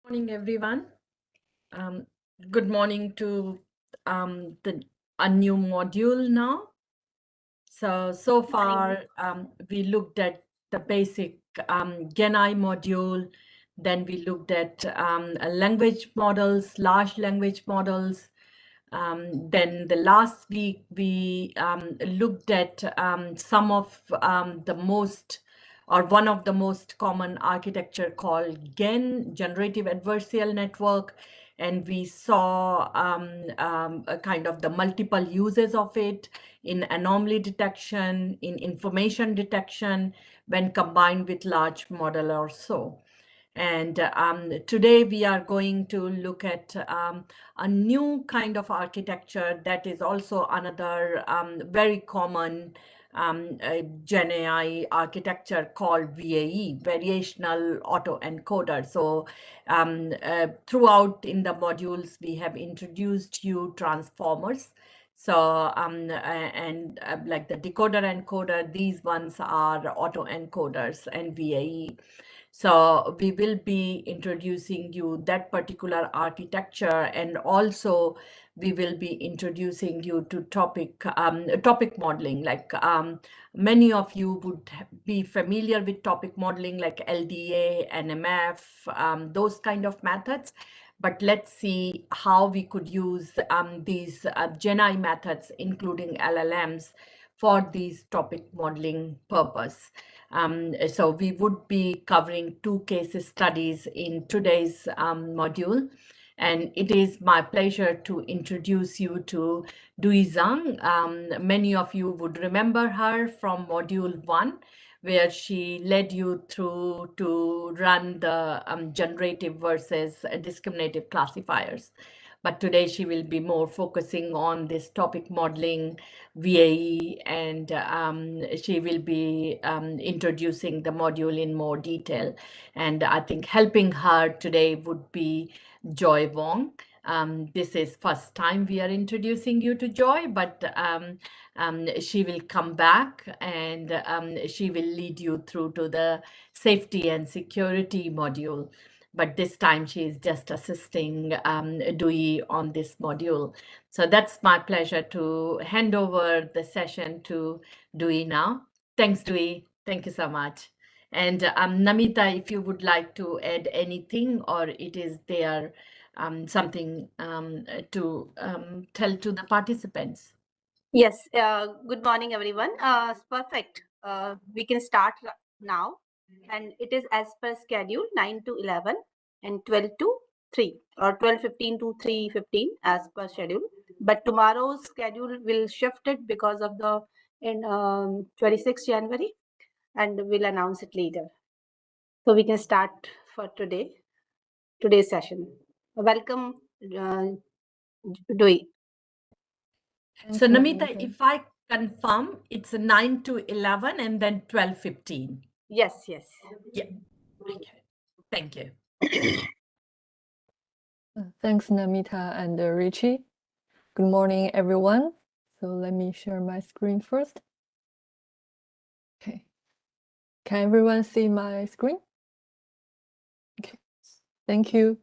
Morning, everyone. Good morning to a new module now. So far, we looked at the basic GenAI module. Then we looked at language models, large language models. Then the last week, we looked at some of the most or one of the most common architecture called GAN, Generative Adversarial Network. And we saw a kind of the multiple uses of it in anomaly detection, in information detection, when combined with large model or so. And today we are going to look at a new kind of architecture that is also another very common Gen AI architecture called VAE, Variational Autoencoder. So throughout in the modules, we have introduced you transformers. So like the decoder encoder, these ones are autoencoders and VAE. So we will be introducing you that particular architecture, and also we will be introducing you to topic modeling. Like many of you would be familiar with topic modeling, like LDA, NMF, those kind of methods. But let's see how we could use these GenAI methods, including LLMs, for these topic modeling purpose. So we would be covering 2 case studies in today's module. And it is my pleasure to introduce you to Dui Zhang. Many of you would remember her from module 1, where she led you through to run the generative versus discriminative classifiers. But today she will be more focusing on this topic modeling, VAE, and she will be introducing the module in more detail. And I think helping her today would be Joy Wong. This is first time we are introducing you to Joy, but she will come back and she will lead you through to the safety and security module. But this time she is just assisting Dewey on this module. So that's my pleasure to hand over the session to Dewey now. Thanks, Dewey. Thank you so much. And Namita, if you would like to add anything, or it is there something to tell to the participants. Yes, good morning, everyone. Perfect. We can start now. And it is as per schedule, 9 to 11 and 12 to 3 or 12:15 to 3:15 as per schedule. But tomorrow's schedule will shift it because of the 26th January, and we'll announce it later. So we can start for today's session. Welcome, Dewey. So Namita, if I confirm, it's 9 to 11 and then 12:15. Yes. Yeah. Okay. Thank you. Thanks, Namita and Richie. Good morning, everyone. So let me share my screen first. Okay. Can everyone see my screen? Okay. Thank you.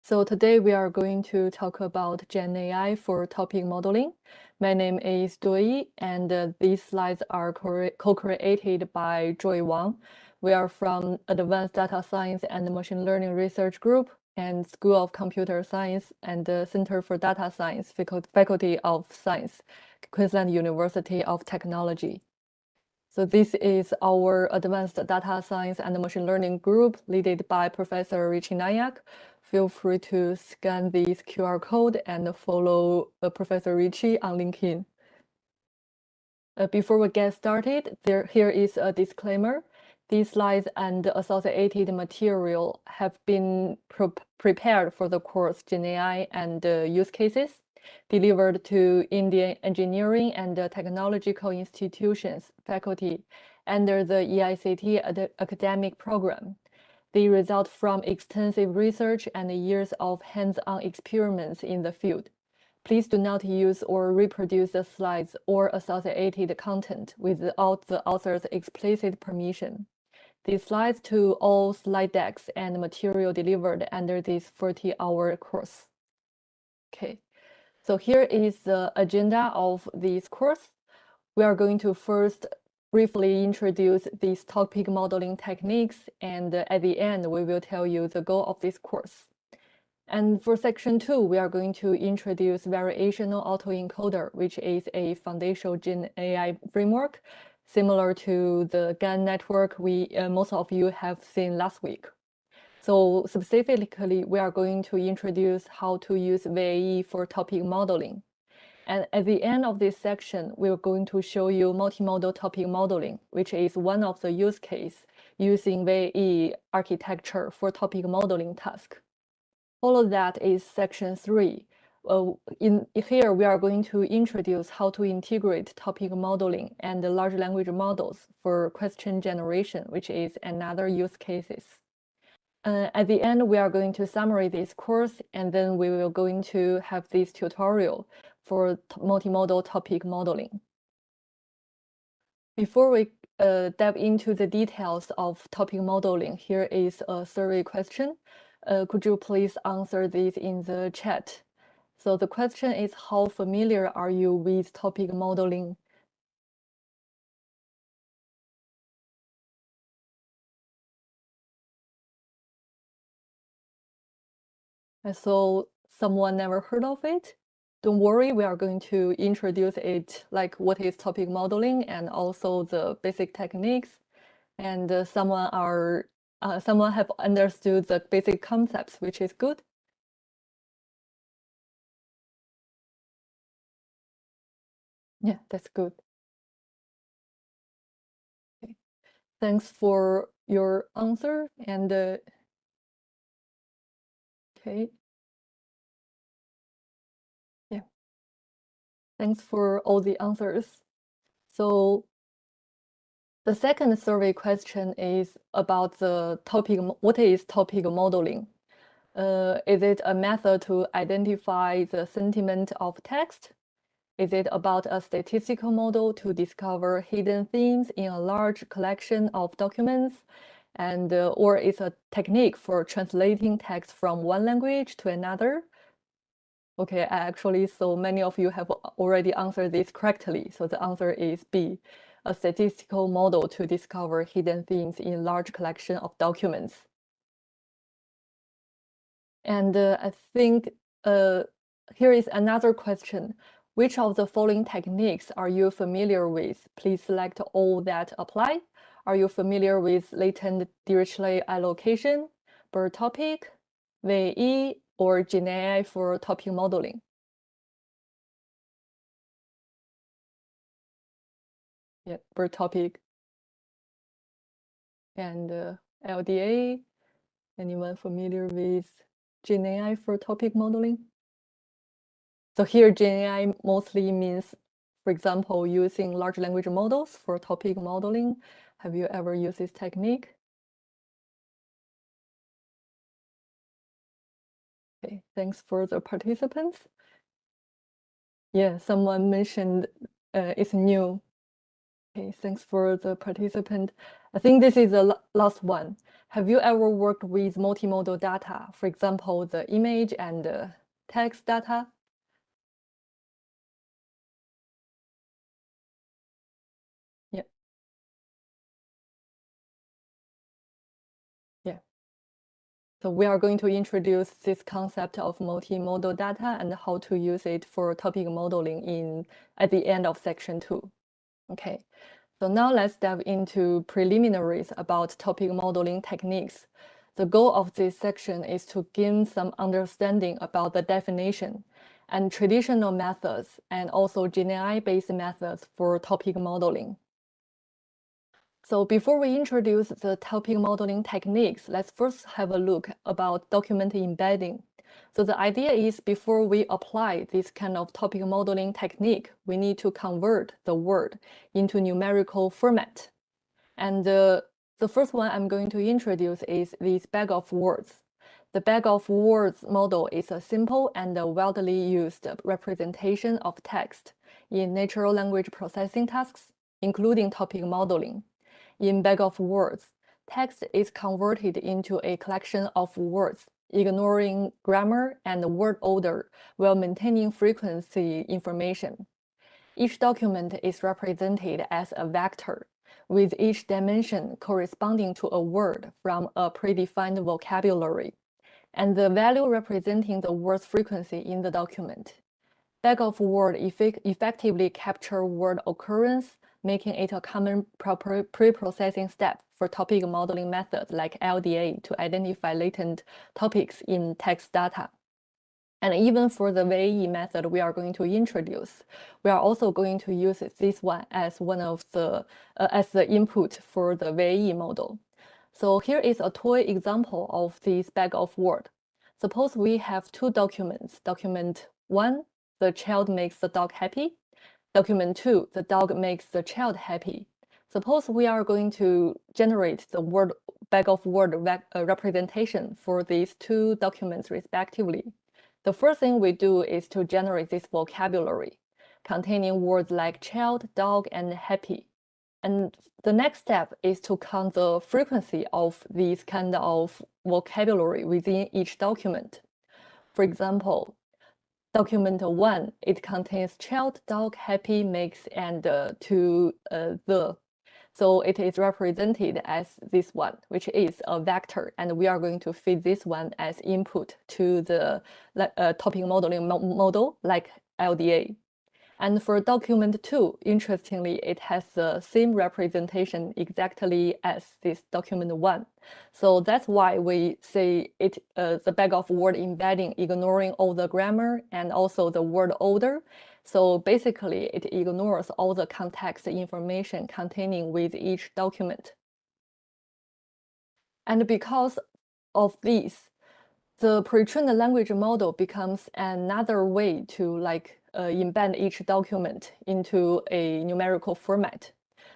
So today we are going to talk about Gen AI for topic modeling. My name is Dui, and these slides are co-created by Joy Wang. We are from Advanced Data Science and Machine Learning Research Group and School of Computer Science and the Center for Data Science, Faculty of Science, Queensland University of Technology. So this is our Advanced Data Science and Machine Learning group, led by Professor Richie Nayak. Feel free to scan this QR code and follow Professor Richie on LinkedIn. Before we get started, here is a disclaimer. These slides and associated material have been prepared for the course GenAI and Use Cases, delivered to Indian engineering and technological institutions faculty under the EICT academic program. They result from extensive research and years of hands-on experiments in the field. Please do not use or reproduce the slides or associated content without the author's explicit permission. These slides to all slide decks and material delivered under this 40-hour course. Okay, so here is the agenda of this course. We are going to first briefly introduce these topic modeling techniques, and at the end, we will tell you the goal of this course. And for section 2, we are going to introduce variational autoencoder, which is a foundational Gen AI framework, similar to the GAN network most of you have seen last week. So specifically, we are going to introduce how to use VAE for topic modeling. And at the end of this section, we're going to show you multimodal topic modeling, which is one of the use case using VAE architecture for topic modeling task. Follow that is section 3. In here, we are going to introduce how to integrate topic modeling and large language models for question generation, which is another use cases. At the end, we are going to summarize this course, and then we will going to have this tutorial for multimodal topic modeling. Before we dive into the details of topic modeling, here is a survey question. Could you please answer this in the chat? So the question is, how familiar are you with topic modeling? And so someone never heard of it? Don't worry, we are going to introduce it, like what is topic modeling and also the basic techniques. And someone have understood the basic concepts, which is good. Yeah, that's good. Okay. Thanks for your answer. And okay. Yeah. Thanks for all the answers. So the second survey question is about the topic. What is topic modeling? Is it a method to identify the sentiment of text? Is it about a statistical model to discover hidden themes in a large collection of documents? And or is a technique for translating text from one language to another? Okay, actually, so many of you have already answered this correctly. So the answer is B, a statistical model to discover hidden themes in large collection of documents. And I think here is another question. Which of the following techniques are you familiar with? Please select all that apply. Are you familiar with latent Dirichlet allocation, BERT topic, VAE, or GenAI for topic modeling? Yeah, BERT topic and LDA. Anyone familiar with GenAI for topic modeling? So here GenAI mostly means, for example, using large language models for topic modeling. Have you ever used this technique? Okay, thanks for the participants. Yeah, someone mentioned it's new. Okay, thanks for the participant. I think this is the last one. Have you ever worked with multimodal data, for example, the image and text data? Yeah. Yeah. So we are going to introduce this concept of multimodal data and how to use it for topic modeling at the end of section 2. Okay, so now let's dive into preliminaries about topic modeling techniques. The goal of this section is to gain some understanding about the definition and traditional methods, and also GenAI-based methods for topic modeling. So before we introduce the topic modeling techniques, let's first have a look about document embedding. So the idea is before we apply this kind of topic modeling technique, we need to convert the word into numerical format. And the first one I'm going to introduce is this bag of words. The bag of words model is a simple and widely used representation of text in natural language processing tasks, including topic modeling. In bag of words, text is converted into a collection of words, ignoring grammar and word order while maintaining frequency information. Each document is represented as a vector, with each dimension corresponding to a word from a predefined vocabulary, and the value representing the word's frequency in the document. Bag of words effectively capture word occurrence, making it a common pre-processing step for topic modeling methods like LDA to identify latent topics in text data. And even for the VAE method we are going to introduce, we are also going to use this one as one of the as the input for the VAE model. So here is a toy example of this bag of words. Suppose we have two documents. Document 1, the child makes the dog happy. Document 2, the dog makes the child happy. Suppose we are going to generate the word bag of word representation for these two documents respectively. The first thing we do is to generate this vocabulary containing words like child, dog, and happy. And the next step is to count the frequency of these kind of vocabulary within each document. For example, document 1, it contains child, dog, happy, makes, and to the. So it is represented as this one, which is a vector, and we are going to feed this one as input to the topic modeling model like LDA. And for document 2, interestingly, it has the same representation exactly as this document 1. So that's why we say it the bag of word embedding, ignoring all the grammar and also the word order. So basically, it ignores all the context information containing with each document. And because of this, the pre-trained language model becomes another way to embed each document into a numerical format.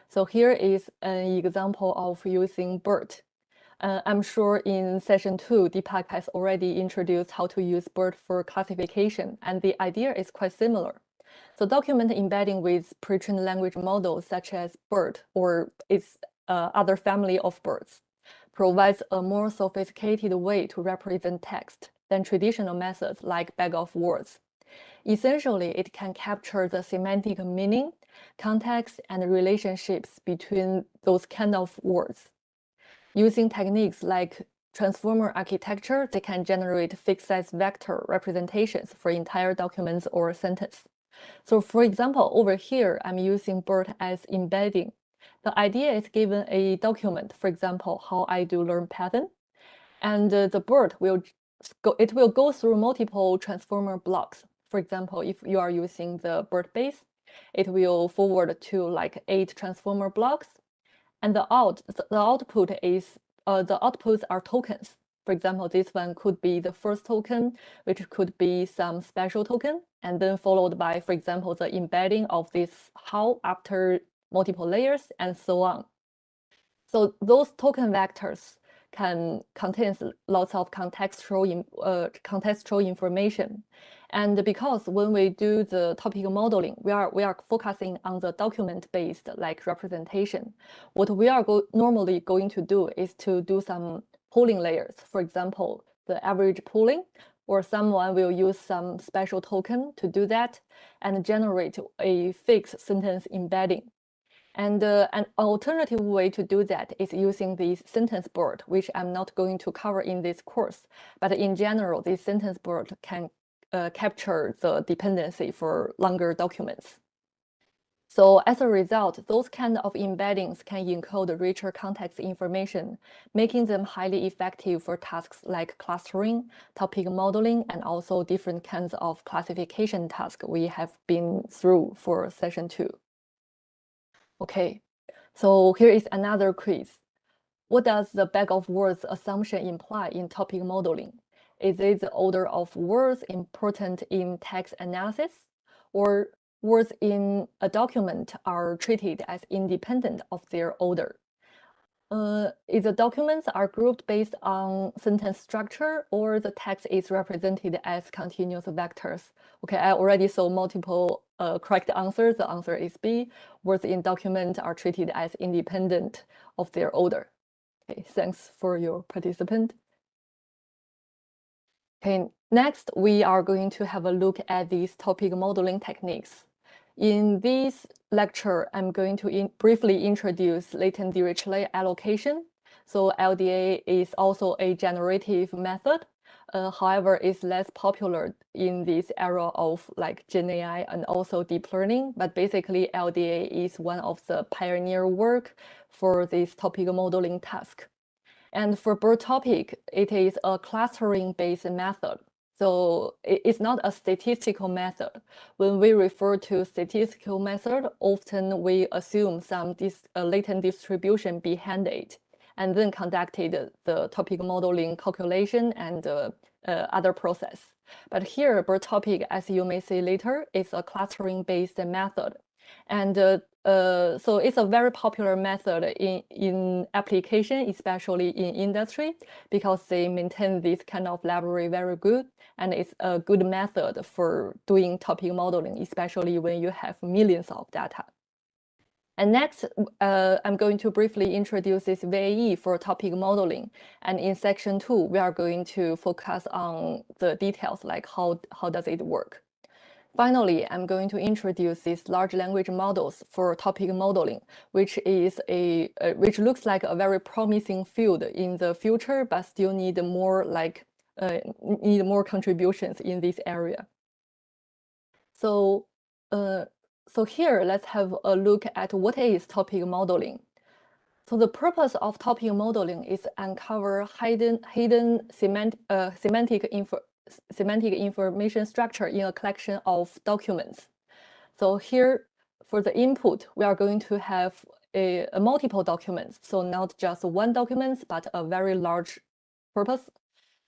So here is an example of using BERT. I'm sure in session 2, Deepak has already introduced how to use BERT for classification, and the idea is quite similar. So document embedding with pre-trained language models such as BERT or its other family of BERTs provides a more sophisticated way to represent text than traditional methods like bag of words. Essentially, it can capture the semantic meaning, context, and relationships between those kind of words. Using techniques like transformer architecture, they can generate fixed-size vector representations for entire documents or sentence. So for example, over here, I'm using BERT as embedding. The idea is given a document, for example, how I do learn pattern, and the BERT will go through multiple transformer blocks. For example, if you are using the BERT base, it will forward to like 8 transformer blocks, and the output is the outputs are tokens. For example, this one could be the first token, which could be some special token, and then followed by, for example, the embedding of this how after multiple layers, and so on. So those token vectors can contain lots of contextual information. And because when we do the topic modeling, we are focusing on the document-based like representation. What we are normally going to do is to do some pooling layers. For example, the average pooling, or someone will use some special token to do that and generate a fixed sentence embedding. And an alternative way to do that is using this sentence BERT, which I'm not going to cover in this course. But in general, this sentence BERT can capture the dependency for longer documents. So as a result, those kind of embeddings can encode richer context information, making them highly effective for tasks like clustering, topic modeling, and also different kinds of classification tasks we have been through for session 2. Okay, so here is another quiz. What does the bag of words assumption imply in topic modeling? Is it the order of words important in text analysis, or words in a document are treated as independent of their order? Is the documents are grouped based on sentence structure, or the text is represented as continuous vectors? Okay, I already saw multiple correct answers. The answer is B. Words in document are treated as independent of their order. Okay, thanks for your participant. Okay, next we are going to have a look at these topic modeling techniques. In this lecture, I'm going to briefly introduce latent Dirichlet allocation. So LDA is also a generative method. However, it's less popular in this era of like Gen AI and also deep learning. But basically, LDA is one of the pioneer work for this topic modeling task. And for bird topic, it is a clustering-based method. So it's not a statistical method. When we refer to statistical method, often we assume some latent distribution behind it, and then conducted the topic modeling calculation and other process. But here, bird topic, as you may see later, is a clustering-based method. And so it's a very popular method in application, especially in industry, because they maintain this kind of library very good. And it's a good method for doing topic modeling, especially when you have millions of data. And next, I'm going to briefly introduce this VAE for topic modeling. And in section 2, we are going to focus on the details, like how does it work. Finally, I'm going to introduce these large language models for topic modeling, which looks like a very promising field in the future, but still need more contributions in this area. So here, let's have a look at what is topic modeling. So the purpose of topic modeling is uncover hidden semantic information structure in a collection of documents. So here, for the input, we are going to have a multiple documents. So not just one document, but a very large purpose.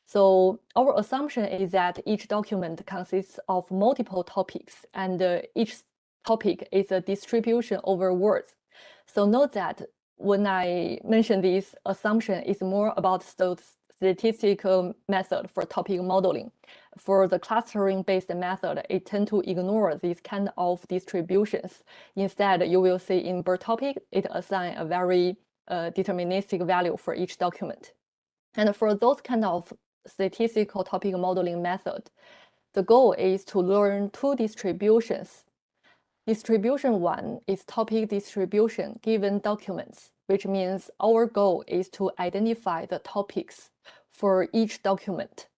So our assumption is that each document consists of multiple topics, and each topic is a distribution over words. So note that when I mention this assumption, is more about statistical method for topic modeling. For the clustering-based method, it tends to ignore these kind of distributions. Instead, you will see in bird topic, it assigns a very deterministic value for each document. And for those kind of statistical topic modeling method, the goal is to learn two distributions. Distribution 1 is topic distribution given documents, which means our goal is to identify the topics for each document.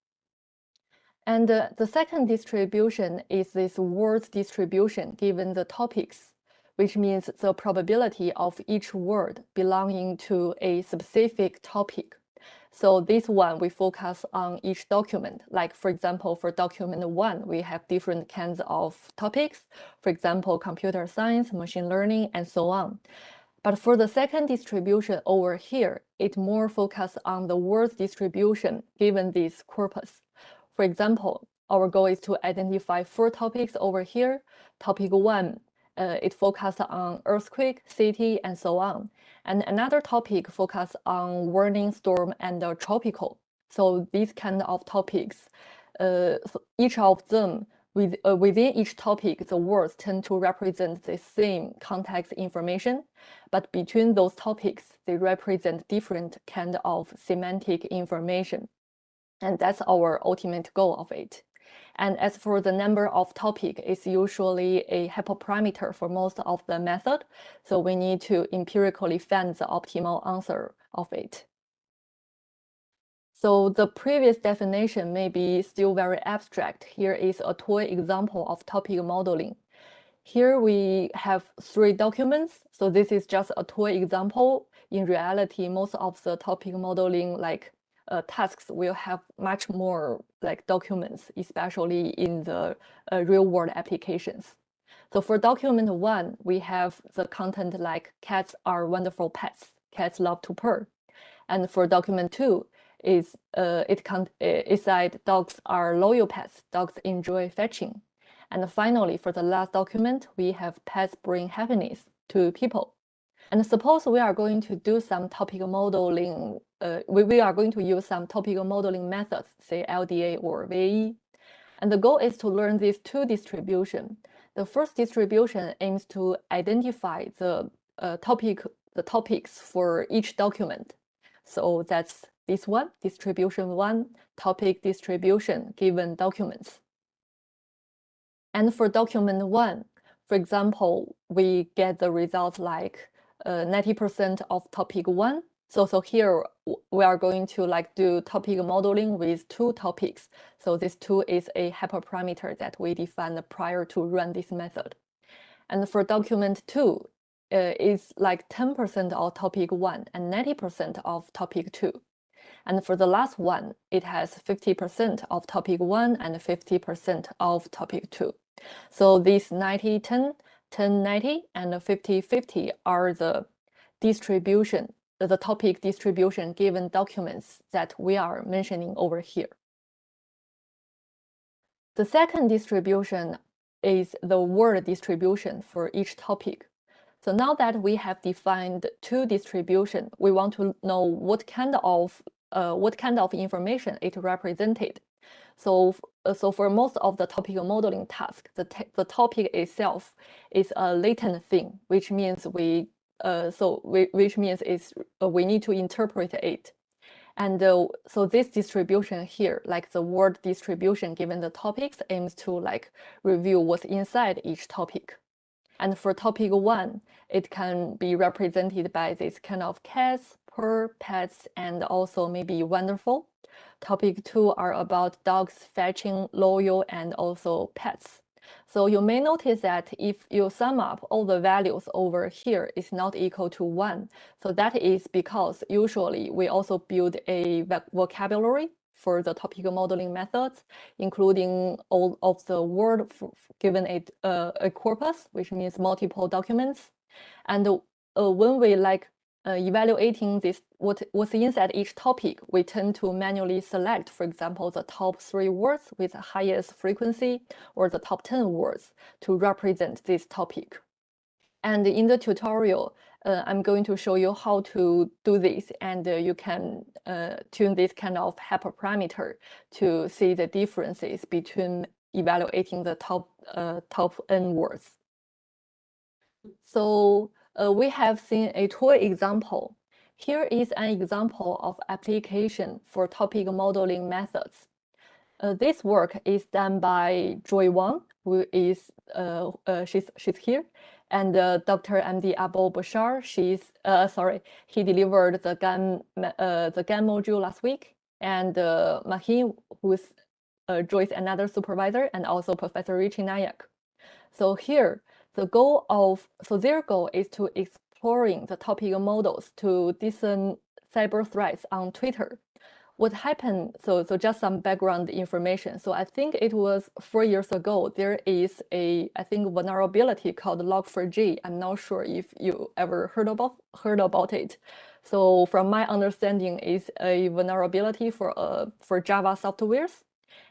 And the second distribution is this words distribution given the topics, which means the probability of each word belonging to a specific topic. So this one, we focus on each document. Like, for example, for document 1, we have different kinds of topics. For example, computer science, machine learning, and so on. But for the second distribution over here, it more focuses on the words distribution given this corpus. For example, our goal is to identify 4 topics over here. Topic 1, it focused on earthquake, city, and so on. And another topic focused on warning, storm, and tropical. So these kind of topics, each of them, within each topic, the words tend to represent the same context information, but between those topics, they represent different kind of semantic information. And that's our ultimate goal of it. And as for the number of topic, it's usually a hyperparameter for most of the method. So we need to empirically find the optimal answer of it. So the previous definition may be still very abstract. Here is a toy example of topic modeling. Here we have 3 documents. So this is just a tool example. In reality, most of the topic modeling tasks will have much more documents, especially in the real world applications. So for document 1, we have the content like cats are wonderful pets, cats love to purr. And for document 2, it said dogs are loyal pets, dogs enjoy fetching. And finally, for the last document, we have pets bring happiness to people. And suppose we are going to do some topic modeling, we are going to use some topic modeling methods, say LDA or VAE. And the goal is to learn these 2 distributions. The first distribution aims to identify the topics for each document. So that's this one, distribution 1, topic distribution given documents. And for document 1, for example, we get the results like 90% of topic 1. So here we are going to do topic modeling with 2 topics. So this 2 is a hyperparameter that we defined prior to run this method. And for document 2, is 10% of topic 1 and 90% of topic 2. And for the last one, it has 50% of topic 1 and 50% of topic 2. So these 90-10, 10-90, and 50-50 are the distribution, the topic distribution given documents that we are mentioning over here. The second distribution is the word distribution for each topic. So now that we have defined 2 distributions, we want to know what kind of information it represented. So for most of the topic modeling task, the topic itself is a latent thing, which means we need to interpret it. And so this distribution here, like the word distribution given the topics, aims to review what's inside each topic. And for topic 1, it can be represented by this kind of cats, purr, pets, and also maybe wonderful. Topic 2 are about dogs, fetching, loyal, and also pets. So you may notice that if you sum up all the values over here is not equal to 1. So that is because usually we also build a vocabulary for the topic modeling methods, including all of the word given a corpus, which means multiple documents. And when we evaluating this, what's inside each topic, we tend to manually select, for example, the top 3 words with the highest frequency or the top 10 words to represent this topic. And in the tutorial, I'm going to show you how to do this, and you can tune this kind of hyperparameter to see the differences between evaluating the top N words. So we have seen a tool example. Here is an example of application for topic modeling methods. This work is done by Joy Wang, who is she's here, and Dr. MD Abul Bashar. He delivered the GAN module last week, and Mahin, who is Joy's another supervisor, and also Professor Richie Nayak. So here, their goal is to exploring the topic models to discern cyber threats on Twitter. What happened, so just some background information. So I think it was 4 years ago, there is I think vulnerability called Log4j. I'm not sure if you ever heard about it. So from my understanding, it's a vulnerability for Java softwares.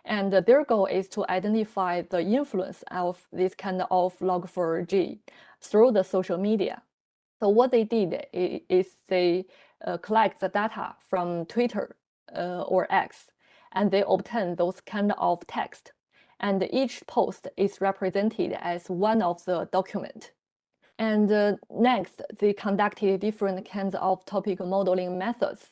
And their goal is to identify the influence of this kind of Log4j through the social media. So what they did is they collect the data from Twitter or X, and they obtain those kind of text. And each post is represented as one of the document. And next, they conducted different kinds of topic modeling methods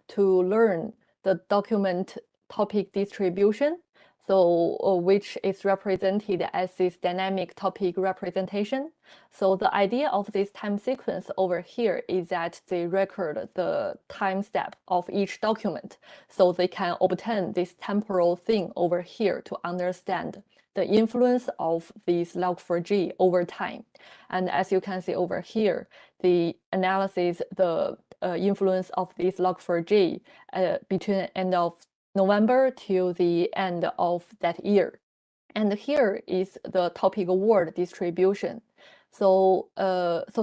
to learn the document topic distribution, so which is represented as this dynamic topic representation. So the idea of this time sequence over here is that they record the time step of each document, so they can obtain this temporal thing over here to understand the influence of this log4j over time. And as you can see over here, the analysis, the influence of this log4j between end of November till the end of that year. And here is the topic word distribution. So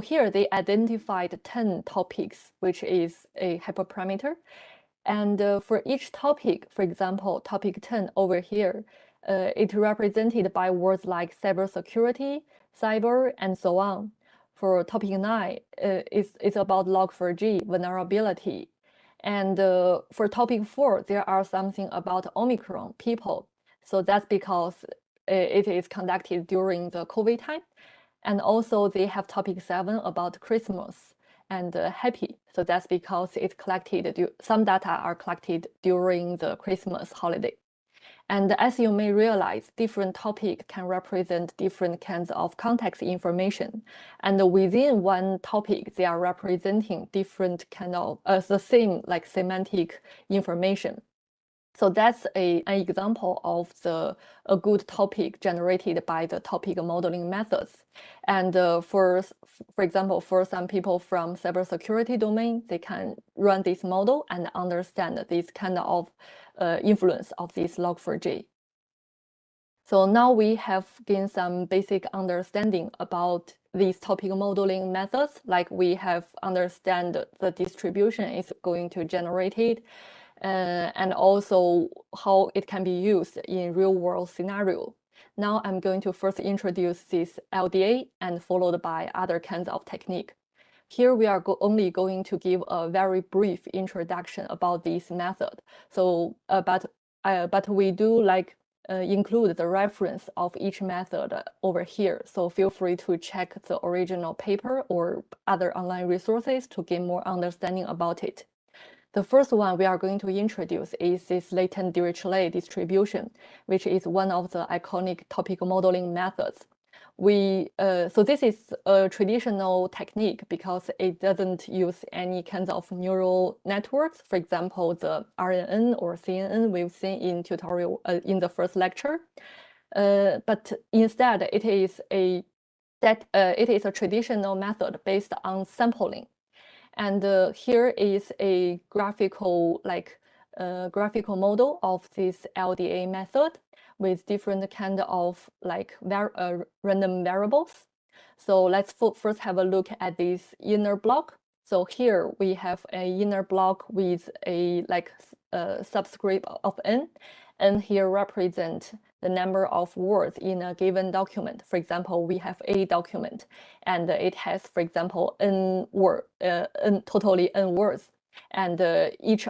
here they identified 10 topics, which is a hyperparameter. And for each topic, for example, topic 10 over here, it represented by words like cybersecurity, cyber, and so on. For topic 9, it's about log4j, vulnerability. And for topic 4, there are something about Omicron, people. So that's because it is conducted during the COVID time. And also they have topic 7 about Christmas and happy. So that's because it's collected, some data are collected during the Christmas holiday. And as you may realize, different topic can represent different kinds of context information. And within one topic, they are representing different kind of the same like semantic information. So that's an example of a good topic generated by the topic modeling methods. And for example, for some people from cybersecurity domain, they can run this model and understand this kind of influence of this log4j. So now we have gained some basic understanding about these topic modeling methods, like we have understand the distribution is going to generate it, and also how it can be used in real-world scenario. Now I'm going to first introduce this LDA and followed by other kinds of technique. Here we are only going to give a very brief introduction about this method. So, but we do like include the reference of each method over here. So feel free to check the original paper or other online resources to gain more understanding about it. The first one we are going to introduce is this latent Dirichlet distribution, which is one of the iconic topic modeling methods. So this is a traditional technique because it doesn't use any kinds of neural networks. For example, the RNN or CNN we've seen in tutorial in the first lecture. But instead, it is a traditional method based on sampling. And here is a graphical model of this LDA method with different kind of like random variables. So let's first have a look at this inner block. So here we have a inner block with a subscript of n, and here represent the number of words in a given document. For example, we have a document and it has, for example, totally n words, and each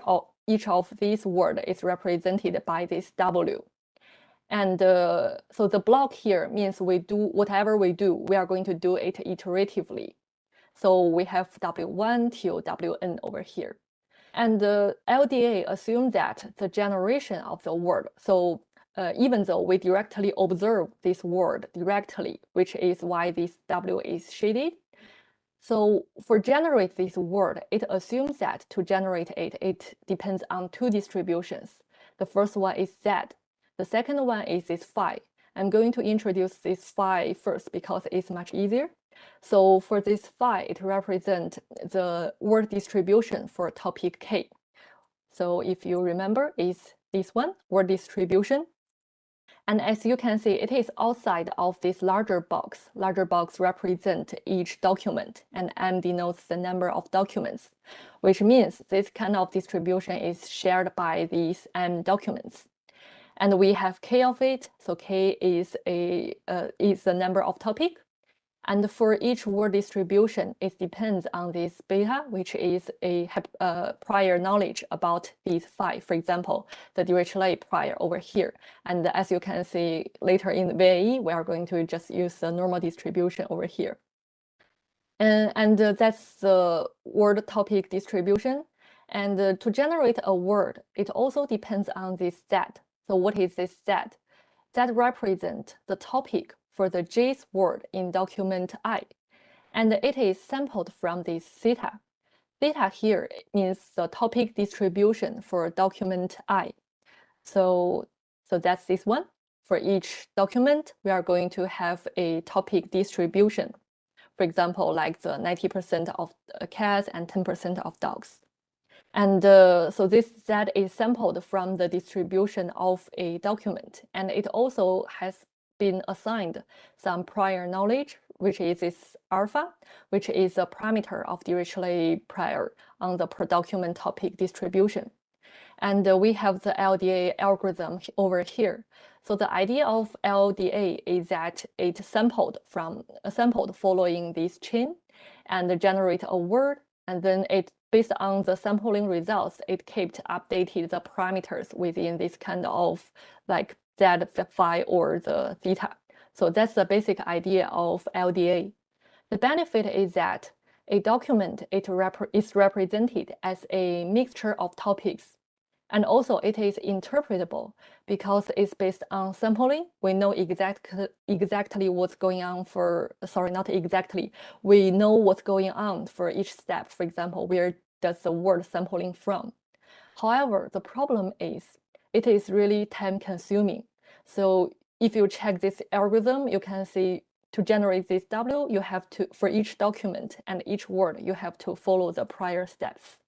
of these words is represented by this W. And so the block here means we do whatever we do, we are going to do it iteratively. So we have W1 till Wn over here. And the LDA assumes that the generation of the word, so even though we directly observe this word directly, which is why this W is shaded. So for generate this word, it assumes that to generate it, it depends on two distributions. The first one is Z. The second one is this phi. I'm going to introduce this phi first because it's much easier. So for this phi, it represents the word distribution for topic K. So if you remember, is this one, word distribution. And as you can see, it is outside of this larger box. Larger box represents each document, and M denotes the number of documents, which means this kind of distribution is shared by these M documents. And we have K of it, so K is the number of topic. And for each word distribution, it depends on this beta, which is a prior knowledge about these five. For example, the Dirichlet prior over here. And as you can see later in the VAE, we are going to just use the normal distribution over here. And that's the word topic distribution. And to generate a word, it also depends on this Z. So what is this Z? That represents the topic for the J's word in document I. And it is sampled from this theta. Theta here means the topic distribution for document I. So that's this one. For each document, we are going to have a topic distribution. For example, like the 90% of cats and 10% of dogs. And so this set is sampled from the distribution of a document. And it also has been assigned some prior knowledge, which is this alpha, which is a parameter of Dirichlet prior on the per document topic distribution. And we have the LDA algorithm over here. So the idea of LDA is that it sampled following this chain and generate a word, and then it, based on the sampling results, it kept updated the parameters within this kind of like Z phi or the theta. So that's the basic idea of LDA. The benefit is that a document is represented as a mixture of topics. And also it is interpretable because it's based on sampling. We know exactly what's going on for, sorry, not exactly. We know what's going on for each step. For example, where does the word sampling from? However, the problem is it is really time consuming. So if you check this algorithm, you can see to generate this W, you have to, for each document and each word, you have to follow the prior steps.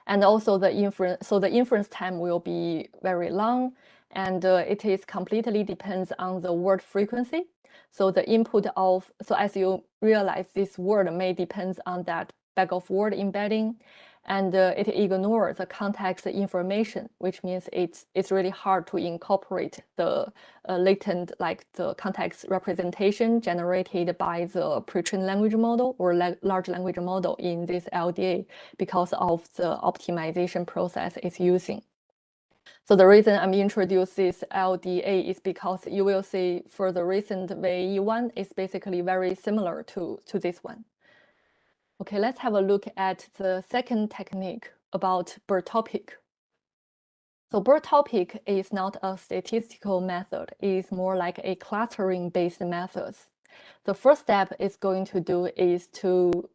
And also the inference time will be very long, and it is completely depends on the word frequency. So the input of, so as you realize, this word may depends on that bag of word embedding, and it ignores the context information, which means it's really hard to incorporate the latent, like the context representation generated by the pre-trained language model or large language model in this LDA because of the optimization process it's using. So the reason I'm introducing this LDA is because you will see for the recent VAE1 is basically very similar to this one. Okay, let's have a look at the second technique about BERT topic. So BERT topic is not a statistical method, it's more like a clustering-based method. The first step is going to do is to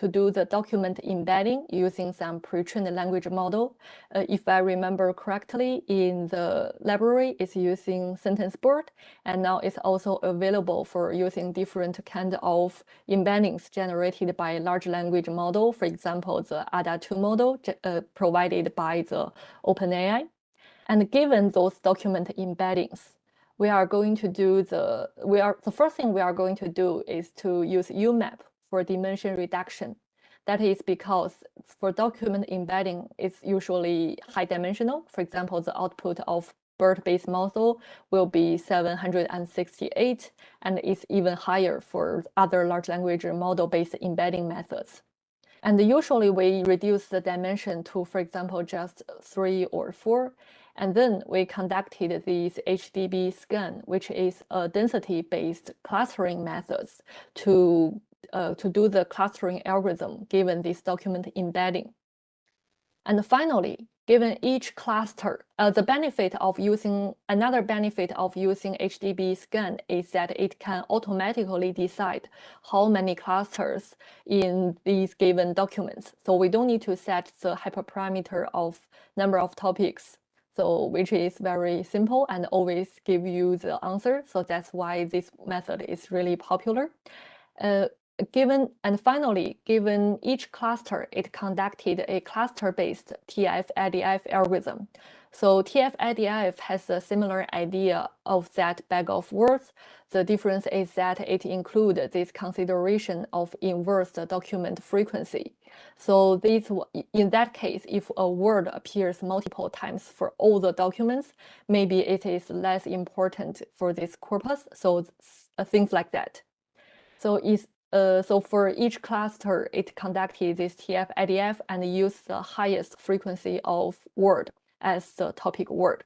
do the document embedding using some pre-trained language model. If I remember correctly, in the library, it's using sentence BERT, and now it's also available for using different kind of embeddings generated by large language model. For example, the ADA2 model provided by the OpenAI. And given those document embeddings, we are going to do the first thing we are going to do is to use UMAP for dimension reduction. That is because for document embedding, it's usually high dimensional. For example, the output of BERT-based model will be 768, and it's even higher for other large language model-based embedding methods. And usually we reduce the dimension to, for example, just 3 or 4. And then we conducted this HDB scan, which is a density-based clustering methods to do the clustering algorithm given this document embedding. And finally, given each cluster, another benefit of using HDB scan is that it can automatically decide how many clusters in these given documents. So we don't need to set the hyperparameter of number of topics, so which is very simple and always give you the answer. So that's why this method is really popular. Finally, given each cluster, it conducted a cluster-based TF-IDF algorithm. So TF-IDF has a similar idea of that bag of words. The difference is that it includes this consideration of inverse document frequency. So in that case, if a word appears multiple times for all the documents, maybe it is less important for this corpus. So things like that. So for each cluster, it conducted this TF-IDF and used the highest frequency of word as the topic word.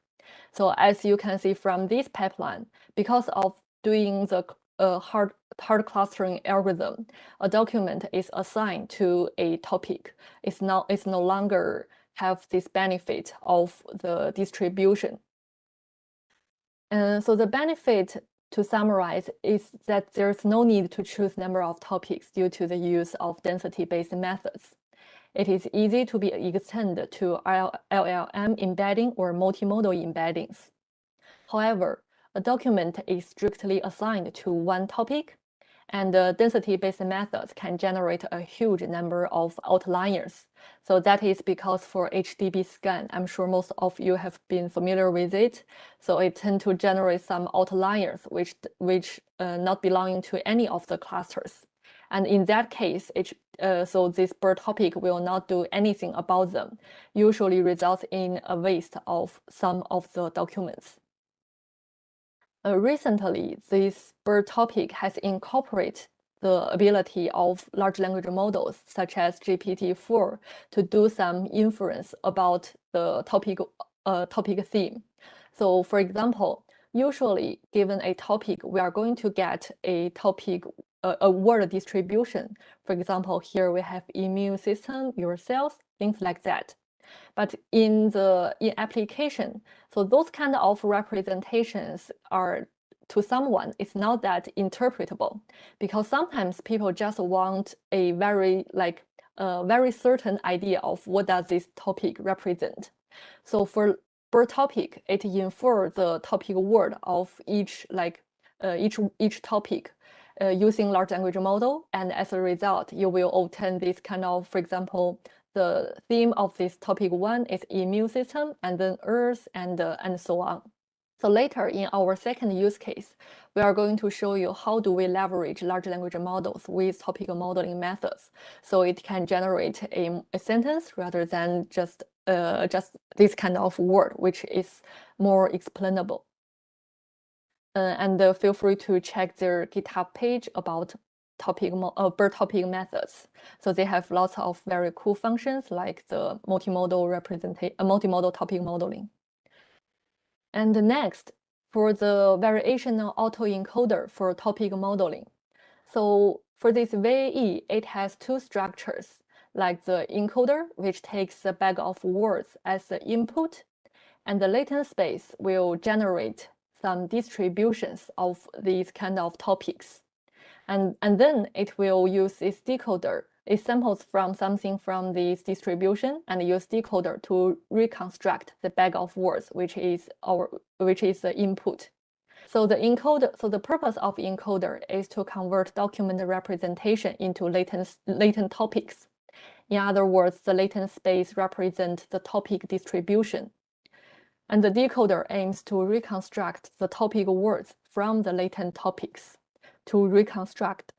So as you can see from this pipeline, because of doing the hard clustering algorithm, a document is assigned to a topic. It's no longer have this benefit of the distribution. So the benefit, to summarize, is that there's no need to choose number of topics due to the use of density-based methods. It is easy to be extended to LLM embedding or multimodal embeddings. However, a document is strictly assigned to one topic, and the density-based methods can generate a huge number of outliers. So that is because for HDB scan, I'm sure most of you have been familiar with it. So it tends to generate some outliers which not belonging to any of the clusters. And in that case, so this bird topic will not do anything about them, usually results in a waste of some of the documents. Recently, this bird topic has incorporated the ability of large language models such as GPT-4 to do some inference about the topic theme. So for example, usually given a topic, we are going to get a topic, a word distribution. For example, here we have immune system, your cells, things like that. But in application, so those kind of representations are, to someone, it's not that interpretable, because sometimes people just want a very certain idea of what does this topic represent. So for bird topic, it infers the topic word of each topic using large language model, and as a result, you will obtain this kind of, for example, the theme of this topic 1 is immune system, and then Earth, and so on. So later in our second use case, we are going to show you how do we leverage large language models with topic modeling methods, so it can generate a sentence rather than just this kind of word, which is more explainable. And feel free to check their GitHub page about bird topic methods. So they have lots of very cool functions like the multimodal topic modeling. And next, for the variational autoencoder for topic modeling. So for this VAE, it has two structures, like the encoder, which takes a bag of words as the input, and the latent space will generate some distributions of these kind of topics. And then it will use this decoder. It samples from something from this distribution and use decoder to reconstruct the bag of words, which is the input. So the purpose of encoder is to convert document representation into latent topics. In other words, the latent space represents the topic distribution. And the decoder aims to reconstruct the topic words from the latent topics to restrict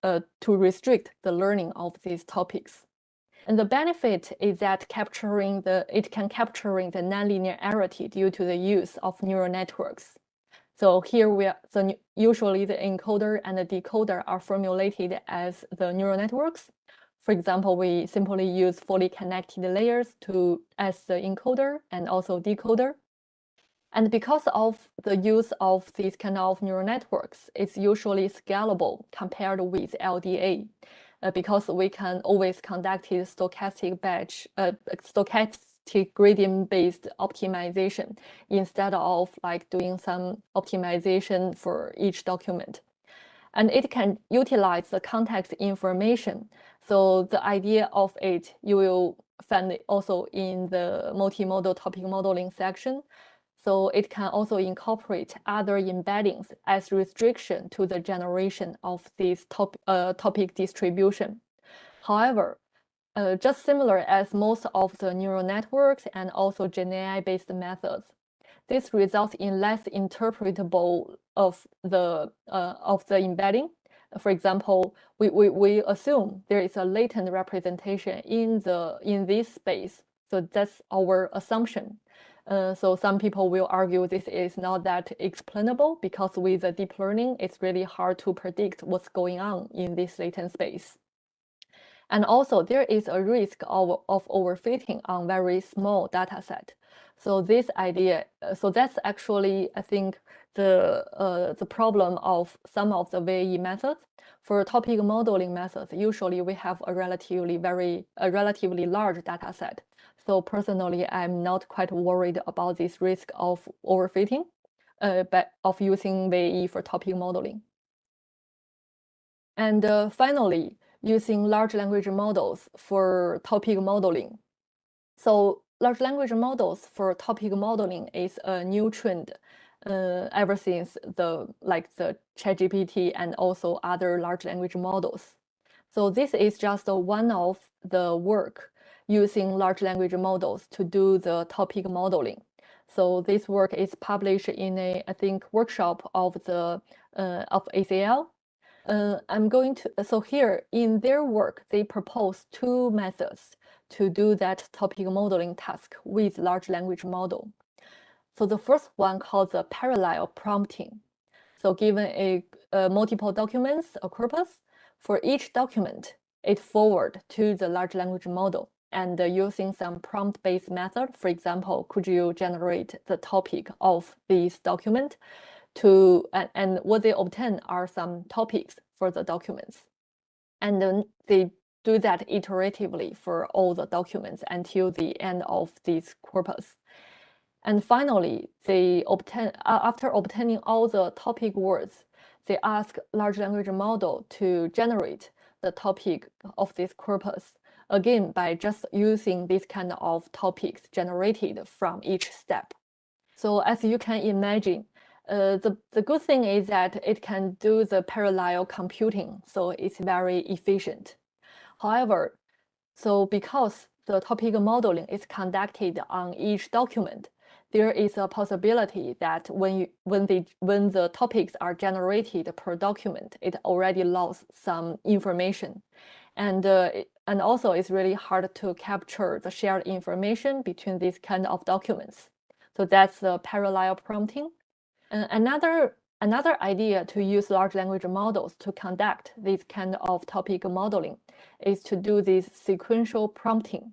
the learning of these topics. And the benefit is that it can capture the nonlinearity due to the use of neural networks. So here usually the encoder and the decoder are formulated as the neural networks. For example, we simply use fully connected layers as the encoder and also decoder. And because of the use of these kind of neural networks, it's usually scalable compared with LDA, because we can always conduct stochastic gradient-based optimization instead of doing some optimization for each document. And it can utilize the context information. So the idea of it, you will find it also in the multimodal topic modeling section. So it can also incorporate other embeddings as restriction to the generation of this topic distribution. However, just similar as most of the neural networks and also GenAI-based methods, this results in less interpretable of the embedding. For example, we assume there is a latent representation in this space. So that's our assumption. So some people will argue this is not that explainable because with the deep learning, it's really hard to predict what's going on in this latent space. And also there is a risk of overfitting on very small data set. So this idea, so that's actually, I think, the problem of some of the VAE methods. For topic modeling methods, usually we have a relatively large data set. So personally, I'm not quite worried about this risk of overfitting, of using VAE for topic modeling. And finally, using large language models for topic modeling. So large language models for topic modeling is a new trend. ever since the ChatGPT and also other large language models. So this is just one of the work using large language models to do the topic modeling. So this work is published in a, I think, workshop of the of ACL. So here in their work, they propose two methods to do that topic modeling task with large language model. So the first one called the parallel prompting. So given a multiple documents, a corpus, for each document, it forward to the large language model and using some prompt-based method. For example, could you generate the topic of this document and what they obtain are some topics for the documents. And then they do that iteratively for all the documents until the end of this corpus. And finally, they after obtaining all the topic words, they ask large language model to generate the topic of this corpus, again, by just using this kind of topics generated from each step. So as you can imagine, the good thing is that it can do the parallel computing, so it's very efficient. However, so because the topic modeling is conducted on each document, there is a possibility that when the topics are generated per document, it already lost some information, and also it's really hard to capture the shared information between these kind of documents. So that's the parallel prompting. Another idea to use large language models to conduct this kind of topic modeling is to do this sequential prompting.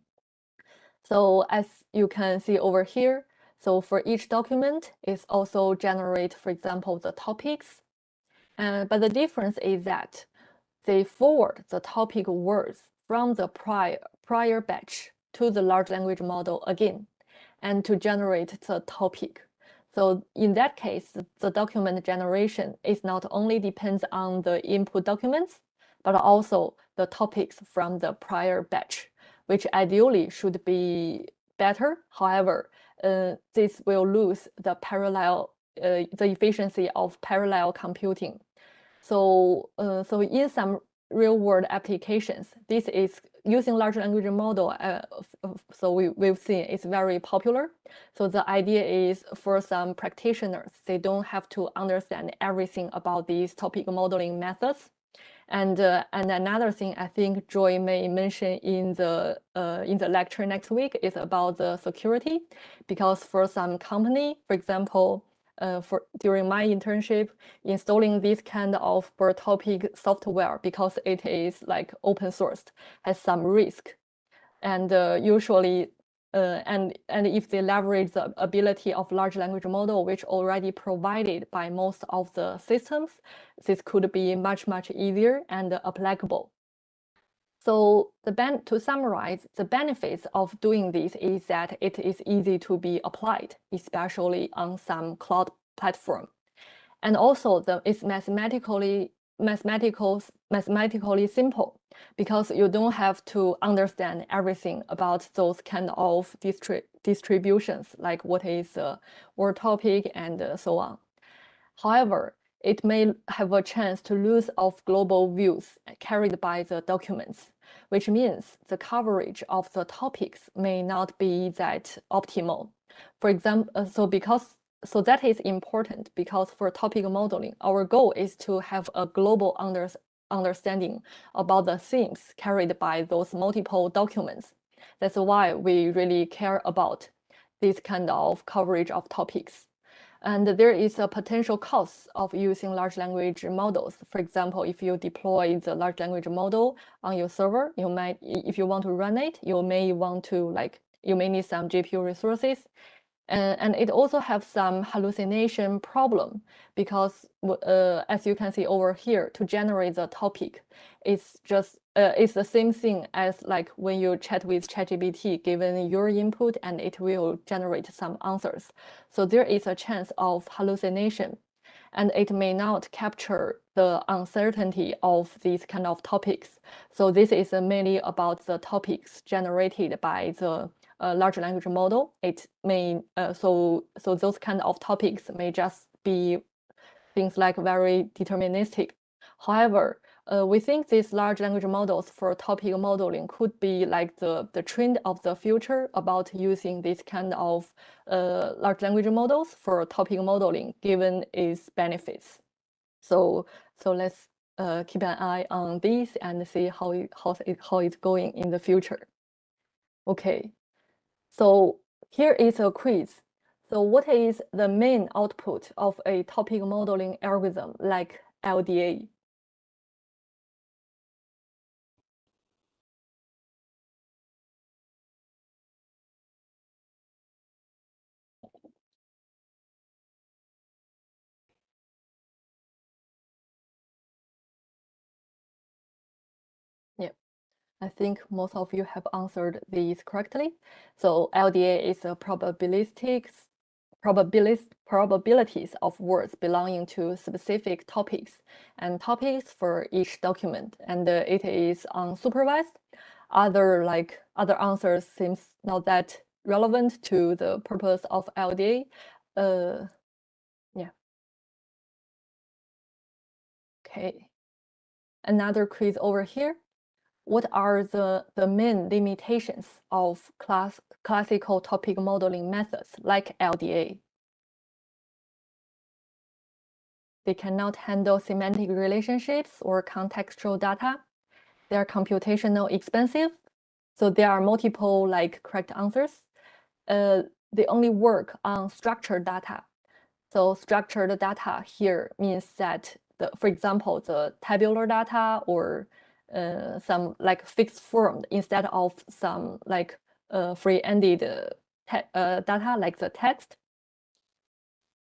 So as you can see over here, so for each document, it's also generate, for example, the topics. But the difference is that they forward the topic words from the prior batch to the large language model again, and to generate the topic. So in that case, the document generation is not only depends on the input documents, but also the topics from the prior batch, which ideally should be better. However, this will lose the efficiency of parallel computing. So in some real-world applications, this is using large language model. So we've seen it's very popular. So the idea is for some practitioners, they don't have to understand everything about these topic modeling methods. And another thing I think Joy may mention in the lecture next week is about the security, because for some company, for example, during my internship, installing this kind of per topic software, because it is like open sourced, has some risk, and usually. And if they leverage the ability of large language model, which already provided by most of the systems, this could be much easier and applicable. So to summarize, the benefits of doing this is that it is easy to be applied, especially on some cloud platform, and also it's mathematically simple, because you don't have to understand everything about those kind of distributions, like what is a word topic and so on. However, it may have a chance to lose of global views carried by the documents, which means the coverage of the topics may not be that optimal. For example, so that is important, because for topic modeling, our goal is to have a global understanding about the themes carried by those multiple documents. That's why we really care about this kind of coverage of topics. And there is a potential cost of using large language models. For example, if you deploy the large language model on your server, you might, if you want to run it, you may need some GPU resources. And it also has some hallucination problem, because as you can see over here, to generate the topic, it's the same thing as like when you chat with ChatGPT, given your input, and it will generate some answers. So there is a chance of hallucination, and it may not capture the uncertainty of these kind of topics. So this is mainly about the topics generated by the large language model, it may so those kind of topics may just be things like very deterministic. However, we think these large language models for topic modeling could be like the trend of the future about using this kind of large language models for topic modeling, given its benefits. So let's keep an eye on this and see how it's going in the future. Okay, so here is a quiz. So what is the main output of a topic modeling algorithm like LDA? Yeah, I think most of you have answered these correctly. So LDA is a probabilities of words belonging to specific topics and topics for each document, and it is unsupervised. Other answers seems not that relevant to the purpose of LDA. Yeah. Okay. Another quiz over here. What are the main limitations of classical topic modeling methods like LDA? They cannot handle semantic relationships or contextual data. They are computational expensive. So there are multiple correct answers. They only work on structured data. So structured data here means that, for example, the tabular data or some fixed form instead of some free-ended data like the text.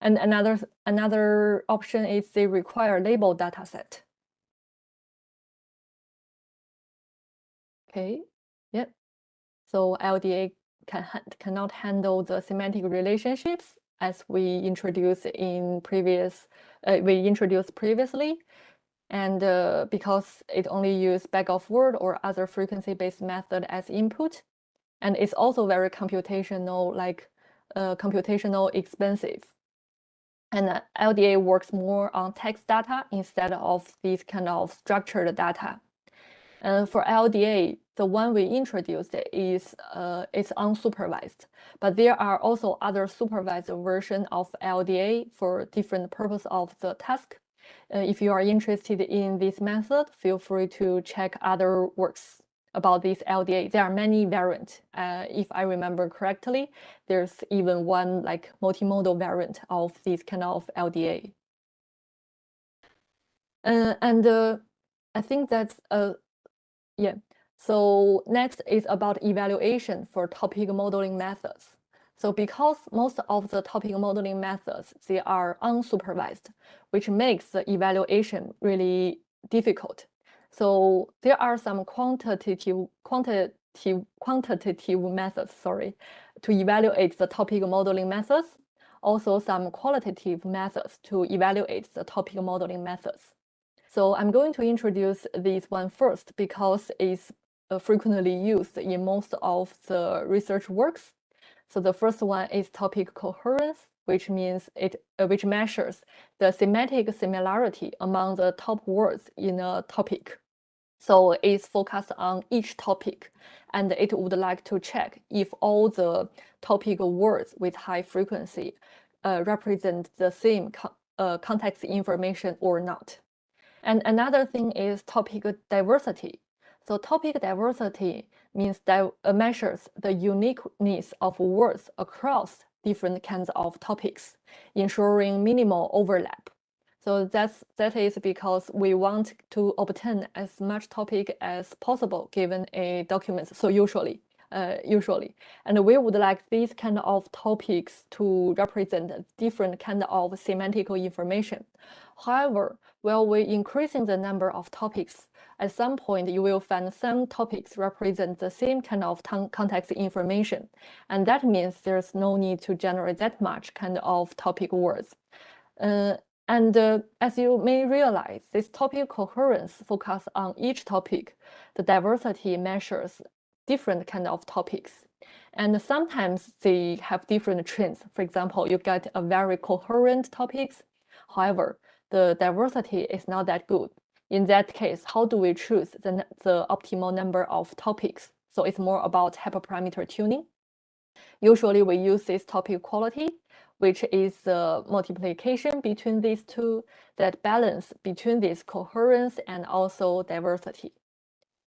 And another option is they require labeled data set. Okay, yep. So LDA cannot handle the semantic relationships as we introduced previously, and because it only uses bag of word or other frequency-based method as input, and it's also very computational expensive. And LDA works more on text data instead of these kind of structured data. For LDA, the one we introduced is unsupervised, but there are also other supervised version of LDA for different purpose of the task. If you are interested in this method, feel free to check other works about this LDA. There are many variants. If I remember correctly, there's even one multimodal variant of this kind of LDA. And I think that's yeah. So next is about evaluation for topic modeling methods. So because most of the topic modeling methods, they are unsupervised, which makes the evaluation really difficult. So there are some quantitative methods, to evaluate the topic modeling methods. Also some qualitative methods to evaluate the topic modeling methods. So I'm going to introduce this one first because it's frequently used in most of the research works. So the first one is topic coherence, which means which measures the semantic similarity among the top words in a topic. So it's focused on each topic, and it would like to check if all the topic words with high frequency represent the same context information or not. And another thing is topic diversity. So topic diversity means that measures the uniqueness of words across different kinds of topics, ensuring minimal overlap. So that is because we want to obtain as much topic as possible given a document. So usually, and we would like these kind of topics to represent different kind of semantic information. However, while we're increasing the number of topics, at some point you will find some topics represent the same kind of context information, and that means there's no need to generate that much kind of topic words. And as you may realize, this topic coherence focuses on each topic. The diversity measures different kind of topics. And sometimes they have different trends. For example, you get a very coherent topics. However, the diversity is not that good. In that case, how do we choose the optimal number of topics? So it's more about hyperparameter tuning. Usually we use this topic quality, which is the multiplication between these two, that balance between this coherence and also diversity.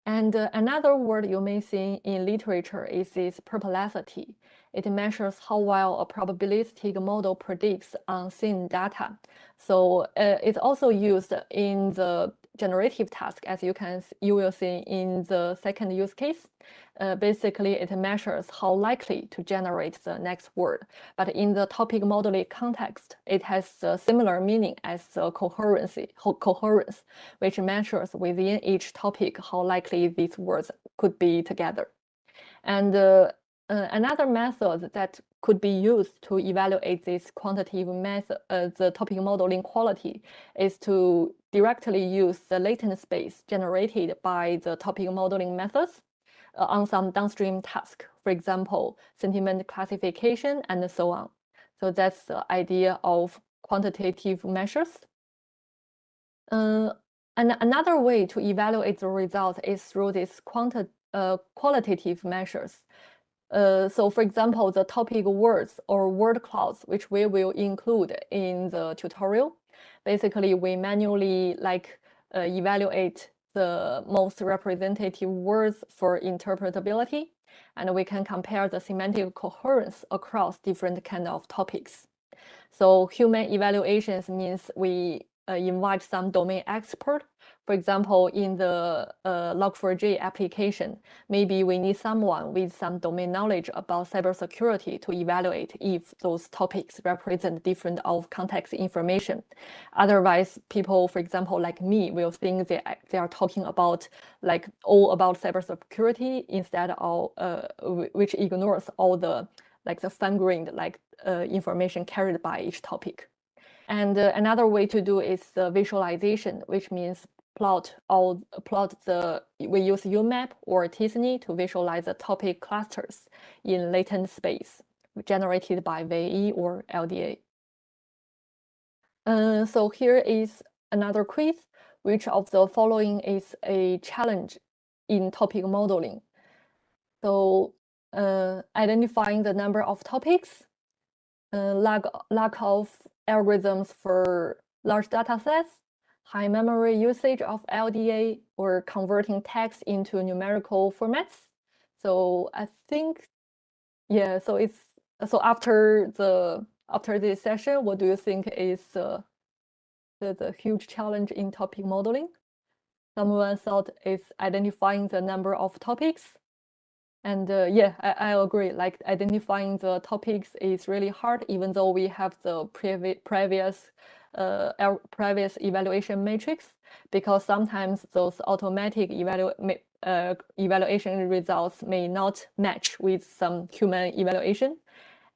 And another word you may see in literature is this probability. It measures how well a probabilistic model predicts unseen data. So it's also used in the generative task, as you will see in the second use case. Basically, it measures how likely to generate the next word. But in the topic modeling context, it has a similar meaning as the coherence, which measures within each topic how likely these words could be together. And another method that could be used to evaluate this quantitative method, the topic modeling quality, is to directly use the latent space generated by the topic modeling methods on some downstream task, for example, sentiment classification and so on. So that's the idea of quantitative measures. And another way to evaluate the results is through these qualitative measures. So for example, the topic words or word clouds, which we will include in the tutorial. Basically, we manually evaluate the most representative words for interpretability, and we can compare the semantic coherence across different kind of topics. So human evaluations means we invite some domain expert. For example, in the Log4j application, maybe we need someone with some domain knowledge about cybersecurity to evaluate if those topics represent different of context information. Otherwise, people, for example, like me, will think they are talking about all about cybersecurity instead of which ignores all the fine-grained information carried by each topic. And another way to do is the visualization, which means we use UMap or t-SNE to visualize the topic clusters in latent space generated by VAE or LDA. So here is another quiz. Which of the following is a challenge in topic modeling? So identifying the number of topics, lack of algorithms for large data sets, high memory usage of LDA, or converting text into numerical formats. So I think, yeah, so after this session, what do you think is the huge challenge in topic modeling? Someone thought it's identifying the number of topics. And yeah, I agree. Like identifying the topics is really hard, even though we have the previous evaluation matrix, because sometimes those automatic evaluation results may not match with some human evaluation.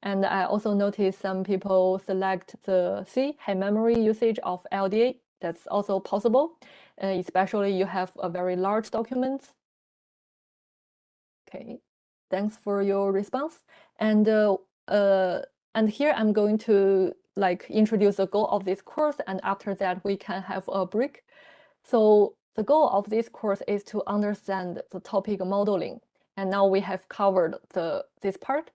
And I also noticed some people select the C, high memory usage of LDA. That's also possible, especially you have a very large document. Okay, thanks for your response. And here I'm going to introduce the goal of this course, and after that we can have a break. So the goal of this course is to understand the topic modeling, and now we have covered this part.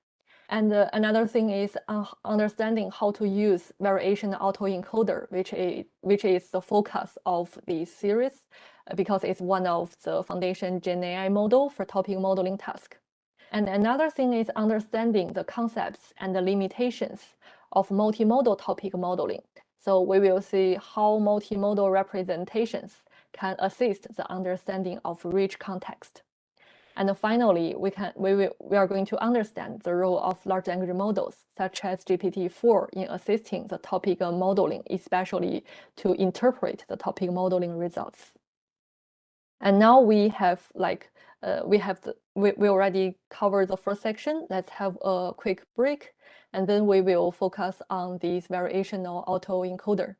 And another thing is understanding how to use variation autoencoder, which is the focus of this series, because it's one of the foundation Gen AI model for topic modeling task. And another thing is understanding the concepts and the limitations of multimodal topic modeling. So we will see how multimodal representations can assist the understanding of rich context. And finally, we are going to understand the role of large language models, such as GPT-4, in assisting the topic modeling, especially to interpret the topic modeling results. And now we have we already covered the first section. Let's have a quick break, and then we will focus on this variational autoencoder.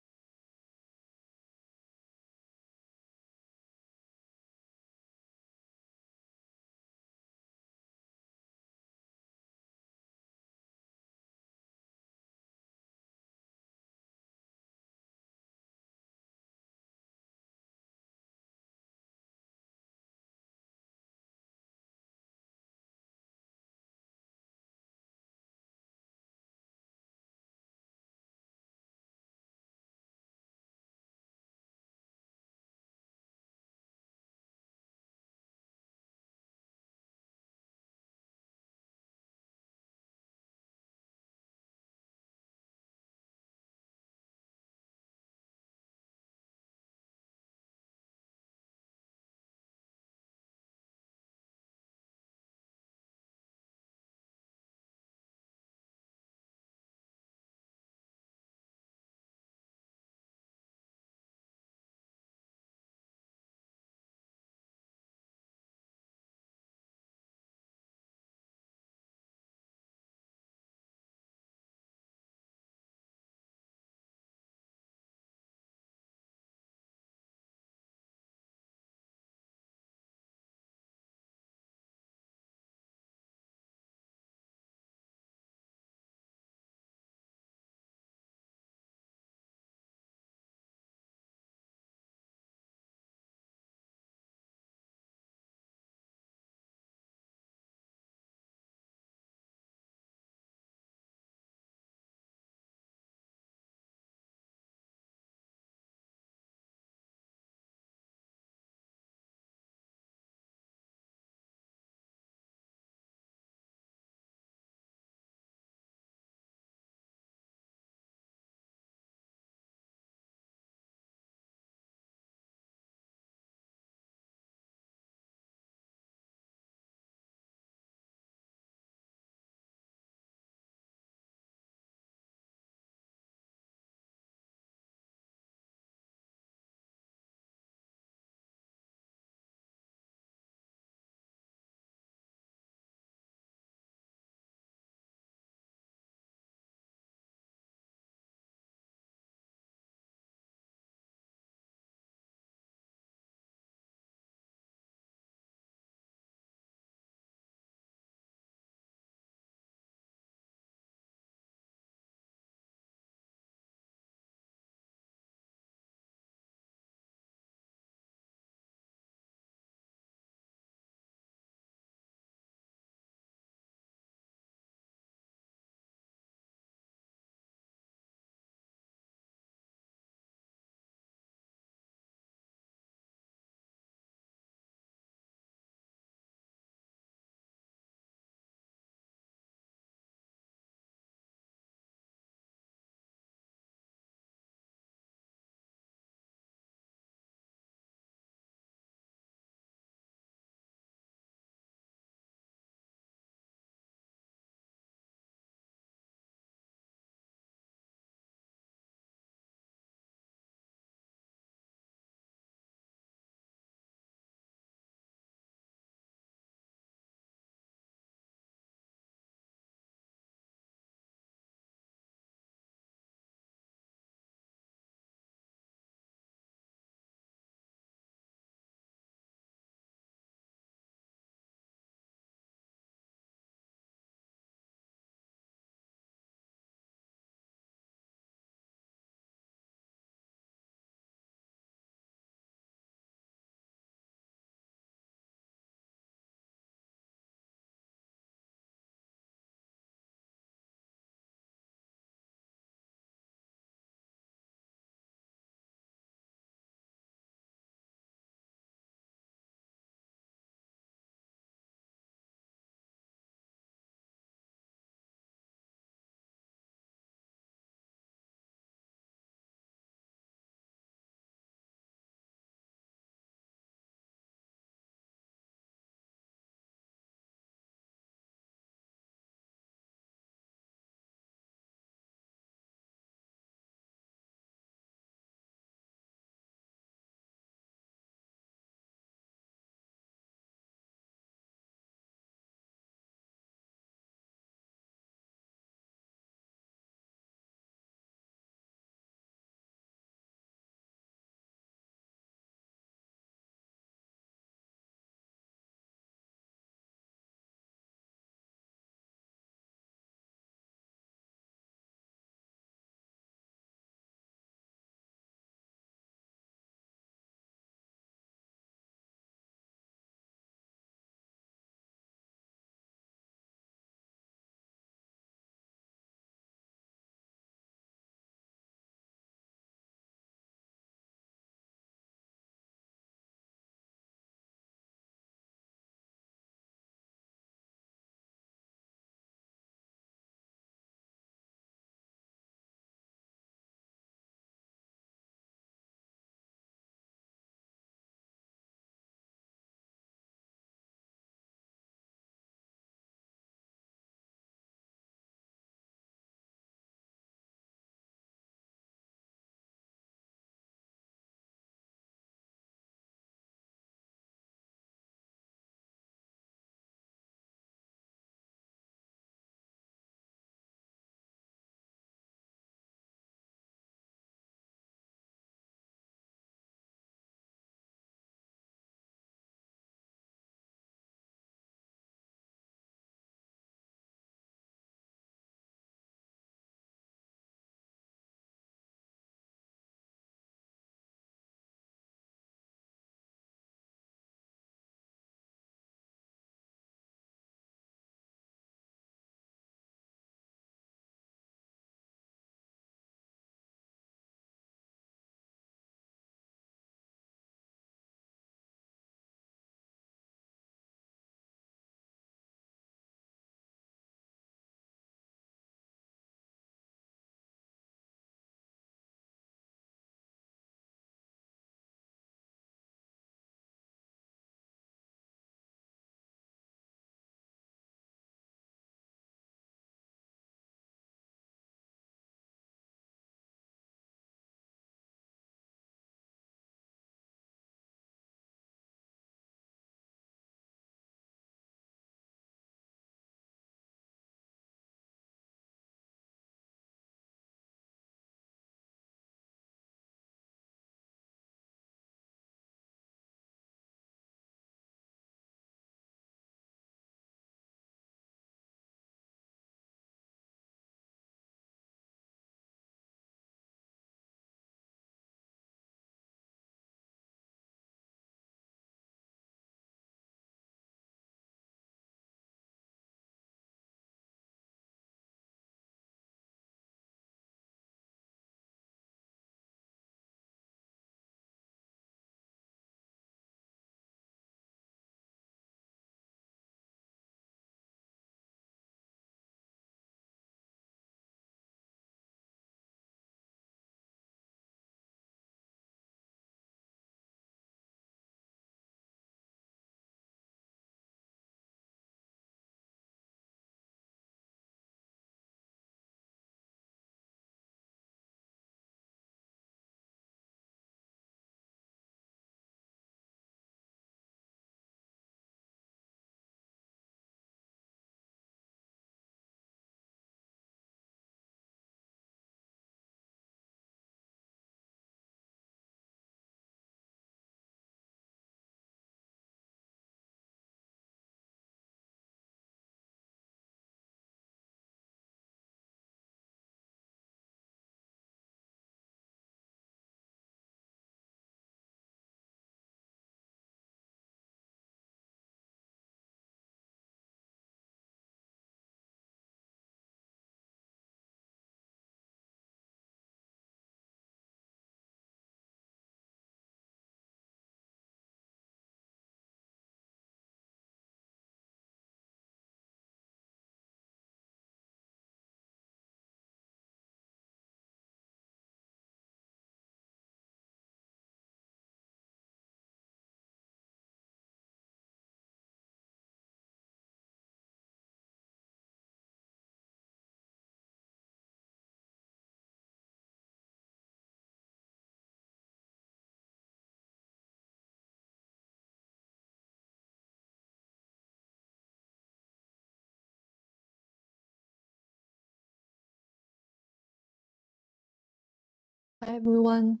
Hi everyone.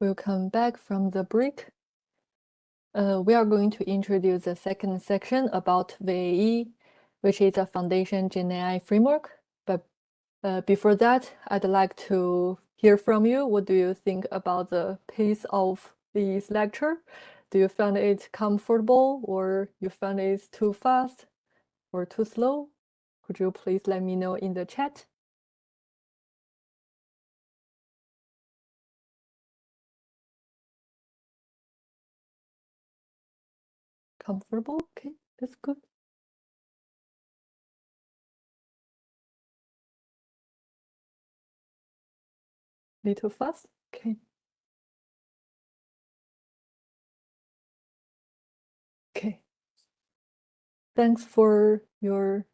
Welcome back from the break. We are going to introduce the second section about VAE, which is a foundation Gen AI framework. But before that, I'd like to hear from you. What do you think about the pace of this lecture? Do you find it comfortable, or you find it too fast or too slow? Could you please let me know in the chat? Comfortable? Okay, that's good. Little fast? Okay. Okay. Thanks for your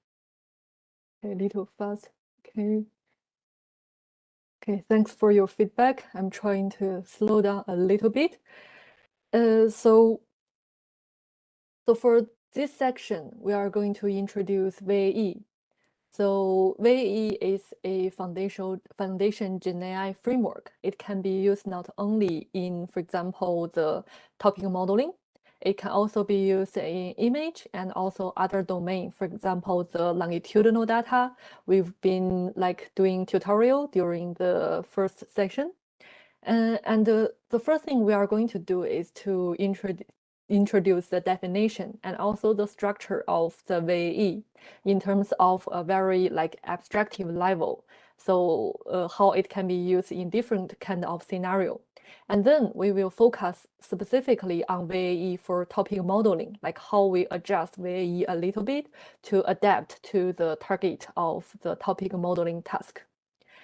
little fast. Okay. Okay, thanks for your feedback. I'm trying to slow down a little bit. So for this section, we are going to introduce VAE. So VAE is a foundation Gen AI framework. It can be used not only in, for example, the topic modeling. It can also be used in image and also other domain. For example, the longitudinal data. We've been doing tutorial during the first session. And the first thing we are going to do is to introduce the definition and also the structure of the VAE in terms of a very abstractive level. So how it can be used in different kind of scenario. And then we will focus specifically on VAE for topic modeling, like how we adjust VAE a little bit to adapt to the target of the topic modeling task.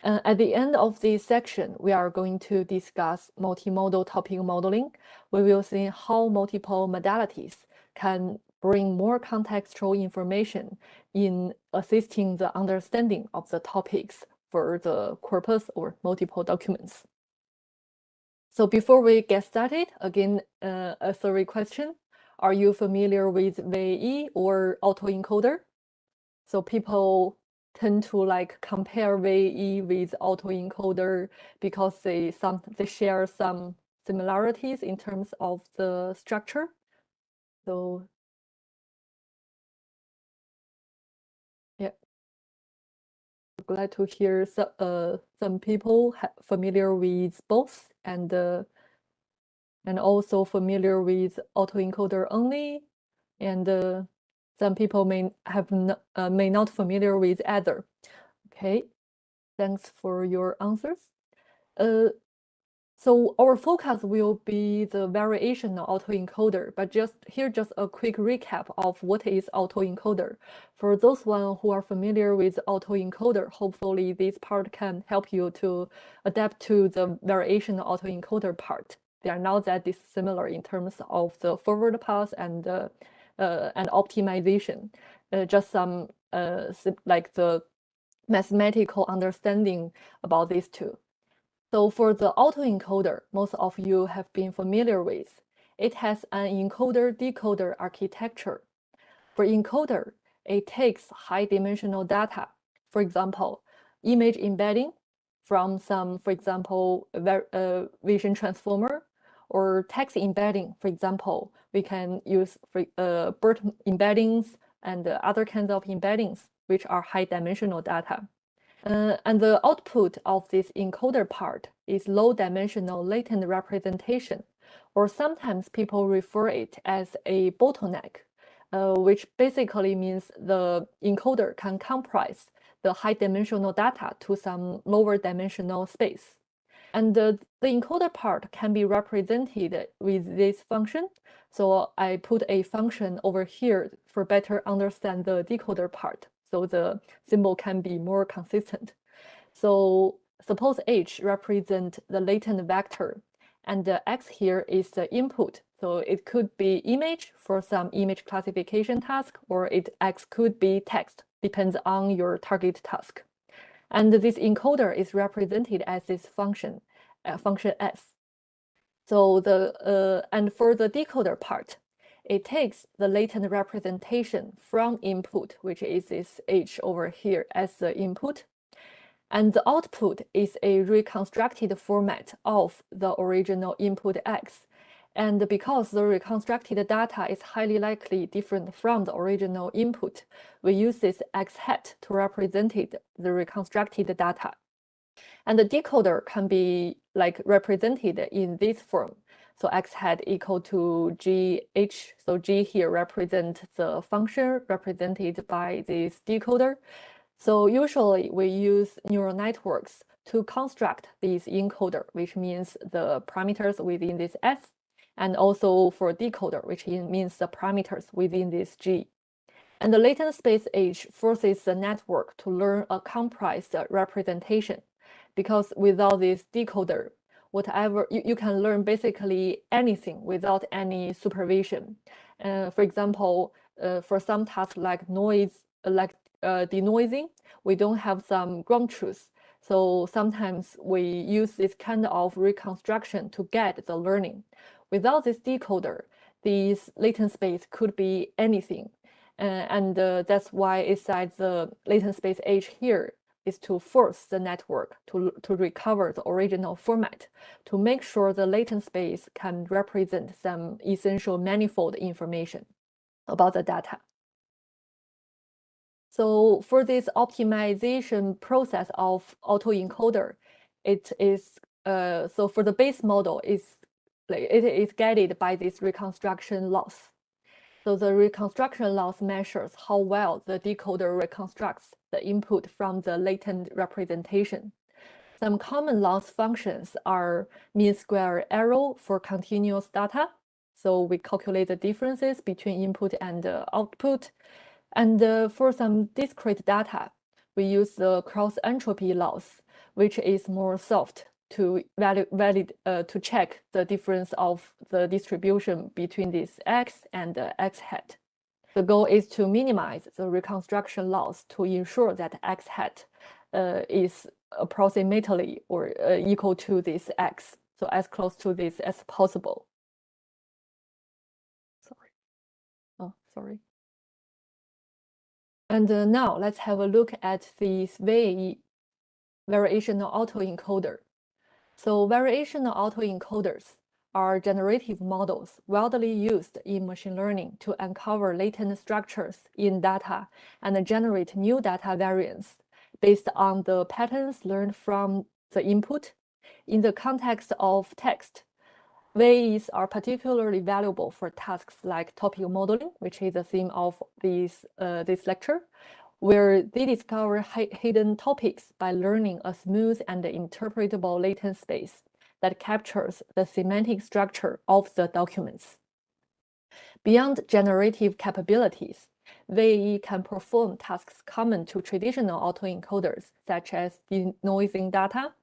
At the end of this section, we are going to discuss multimodal topic modeling. We will see how multiple modalities can bring more contextual information in assisting the understanding of the topics for the corpus or multiple documents. So before we get started, again, a third question. Are you familiar with VAE or autoencoder? So people tend to compare VAE with autoencoder because they share some similarities in terms of the structure. So yeah, glad to hear some people familiar with both and also familiar with autoencoder only, and some people may not familiar with either. Okay. Thanks for your answers. So our focus will be the variational autoencoder, but just a quick recap of what is autoencoder. For those who are familiar with autoencoder, hopefully this part can help you to adapt to the variational autoencoder part. They are not that dissimilar in terms of the forward pass and optimization. Just some the mathematical understanding about these two. So for the autoencoder, most of you have been familiar with. It has an encoder-decoder architecture. For encoder, it takes high-dimensional data, for example, image embedding from some, for example, vision transformer, or text embedding, for example. We can use BERT embeddings and other kinds of embeddings, which are high-dimensional data. And the output of this encoder part is low-dimensional latent representation, or sometimes people refer it as a bottleneck, which basically means the encoder can compress the high-dimensional data to some lower-dimensional space. And the encoder part can be represented with this function. So I put a function over here for better understand the decoder part, so the symbol can be more consistent. So suppose H represents the latent vector, and the X here is the input. So it could be image for some image classification task, or X could be text, depends on your target task. And this encoder is represented as this function, function S. So and for the decoder part, it takes the latent representation from input, which is this H over here as the input. And the output is a reconstructed format of the original input X. And because the reconstructed data is highly likely different from the original input, we use this X hat to represent the reconstructed data. And the decoder can be like represented in this form. So X hat equal to GH. So G here represents the function represented by this decoder. So usually we use neural networks to construct this encoder, which means the parameters within this S, and also for decoder, which means the parameters within this G. And the latent space H forces the network to learn a comprised representation, because without this decoder, whatever you can learn basically anything without any supervision. For example, for some tasks like noise, like denoising, we don't have some ground truth. So sometimes we use this kind of reconstruction to get the learning. Without this decoder, this latent space could be anything. And that's why it says the latent space H here is to force the network to recover the original format, to make sure the latent space can represent some essential manifold information about the data. So for this optimization process of autoencoder, it is so for the base model it is guided by this reconstruction loss. So the reconstruction loss measures how well the decoder reconstructs the input from the latent representation. Some common loss functions are mean square error for continuous data. So we calculate the differences between input and output. And for some discrete data, we use the cross entropy loss, which is more soft to to check the difference of the distribution between this X and the X hat. The goal is to minimize the reconstruction loss to ensure that X hat is approximately or equal to this X, so as close to this as possible. Sorry. Oh, sorry. And now let's have a look at this VAE, variational autoencoder. So variational autoencoders are generative models widely used in machine learning to uncover latent structures in data and generate new data variants based on the patterns learned from the input. In the context of text, VAEs are particularly valuable for tasks like topic modeling, which is the theme of this lecture, where they discover hidden topics by learning a smooth and interpretable latent space that captures the semantic structure of the documents. Beyond generative capabilities, VAE can perform tasks common to traditional autoencoders, such as denoising data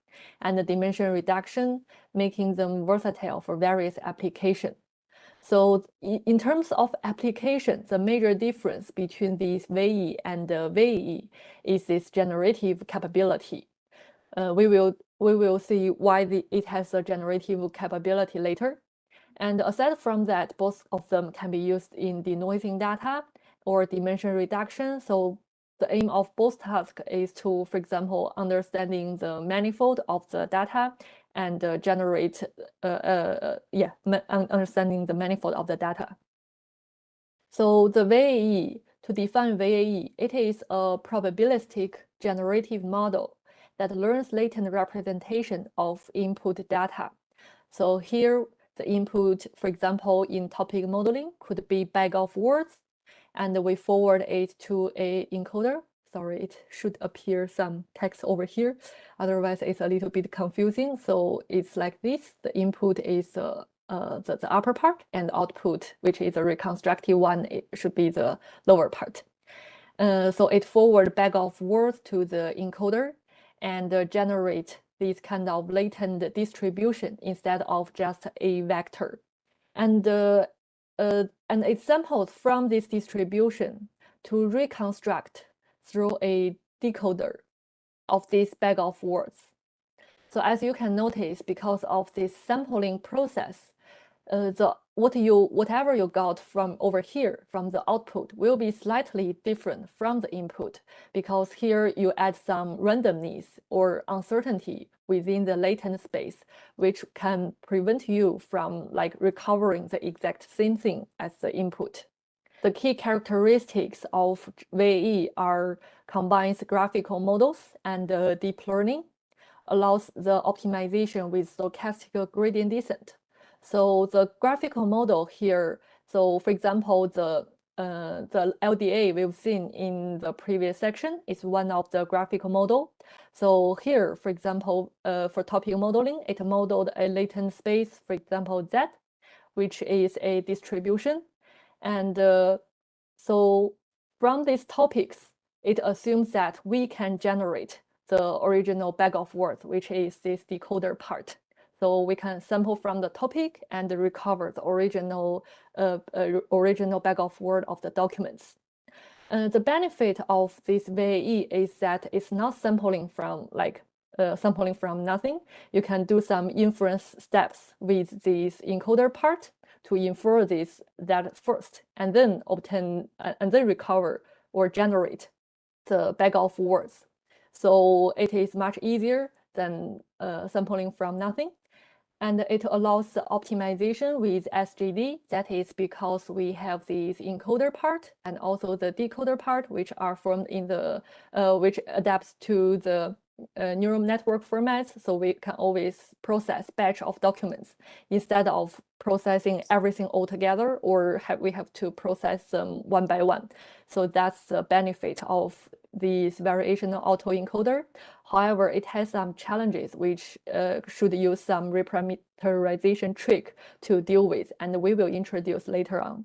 and dimension reduction, making them versatile for various applications. So in terms of application, the major difference between these VAE and VAE is this generative capability. We will see why it has a generative capability later. And aside from that, both of them can be used in denoising data or dimension reduction. So the aim of both tasks is to, for example, understanding the manifold of the data and generate, understanding the manifold of the data. So the VAE, to define VAE, it is a probabilistic generative model that learns latent representation of input data. So here, the input, for example, in topic modeling could be bag of words, and we forward it to a encoder. Sorry, it should appear some text over here. Otherwise, it's a little bit confusing. So it's like this. The input is the upper part, and output, which is a reconstructed one, it should be the lower part. So it forward bag of words to the encoder and generate this kind of latent distribution instead of just a vector. And examples from this distribution to reconstruct through a decoder of this bag of words. So as you can notice, because of this sampling process, whatever you got from over here from the output will be slightly different from the input, because here you add some randomness or uncertainty within the latent space, which can prevent you from like recovering the exact same thing as the input. The key characteristics of VAE are combines graphical models and deep learning, allows the optimization with stochastic gradient descent. So the graphical model here, so for example, the LDA we've seen in the previous section is one of the graphical model. So here, for example, for topic modeling, it modeled a latent space, for example, Z, which is a distribution. And so from these topics, it assumes that we can generate the original bag of words, which is this decoder part. So we can sample from the topic and recover the original bag of words of the documents. The benefit of this VAE is that it's not sampling from nothing. You can do some inference steps with this encoder part to infer that first, and then obtain and then recover or generate the bag of words. So it is much easier than sampling from nothing. And it allows the optimization with SGD. That is because we have this encoder part and also the decoder part, which are formed in the which adapts to the neural network formats. So we can always process batch of documents instead of processing everything all together, or we have to process them one by one. So that's the benefit of this variational autoencoder. However, it has some challenges which should use some reparameterization trick to deal with, and we will introduce later on.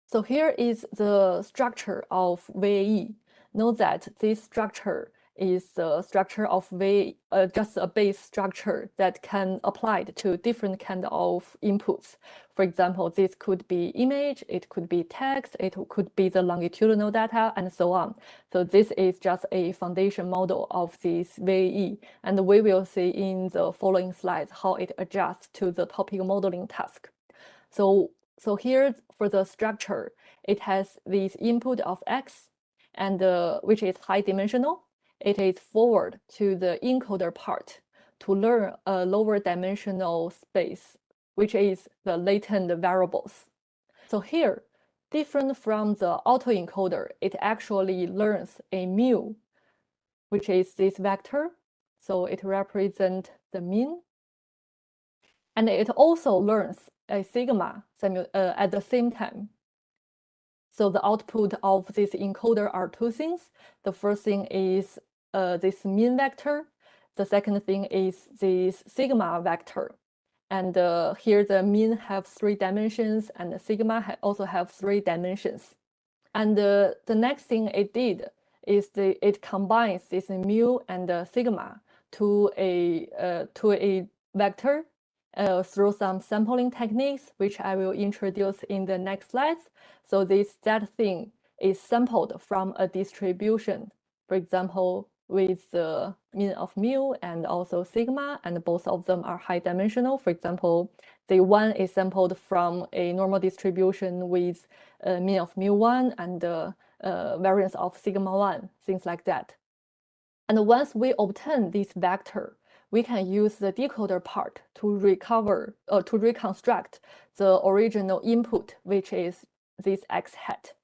So here is the structure of VAE. Note that this structure is the structure of VAE, just a base structure that can apply to different kind of inputs. For example, this could be image, it could be text, it could be the longitudinal data, and so on. So this is just a foundation model of this VAE, and we will see in the following slides how it adjusts to the topic modeling task. So here for the structure, it has this input of X, and which is high dimensional. It is forward to the encoder part to learn a lower dimensional space, which is the latent variables. So here, different from the autoencoder, it actually learns a mu, which is this vector. So it represents the mean. And it also learns a sigma at the same time. So the output of this encoder are two things. The first thing is this mean vector. The second thing is this sigma vector. And here the mean have 3 dimensions and the sigma also have 3 dimensions. And the next thing it did is it combines this mu and sigma to a vector through some sampling techniques, which I will introduce in the next slides. So that thing is sampled from a distribution, for example, with the mean of mu and also sigma, and both of them are high dimensional. For example, the one is sampled from a normal distribution with mean of mu1 and variance of sigma1, things like that. And once we obtain this vector, we can use the decoder part to recover or to reconstruct the original input, which is this x hat.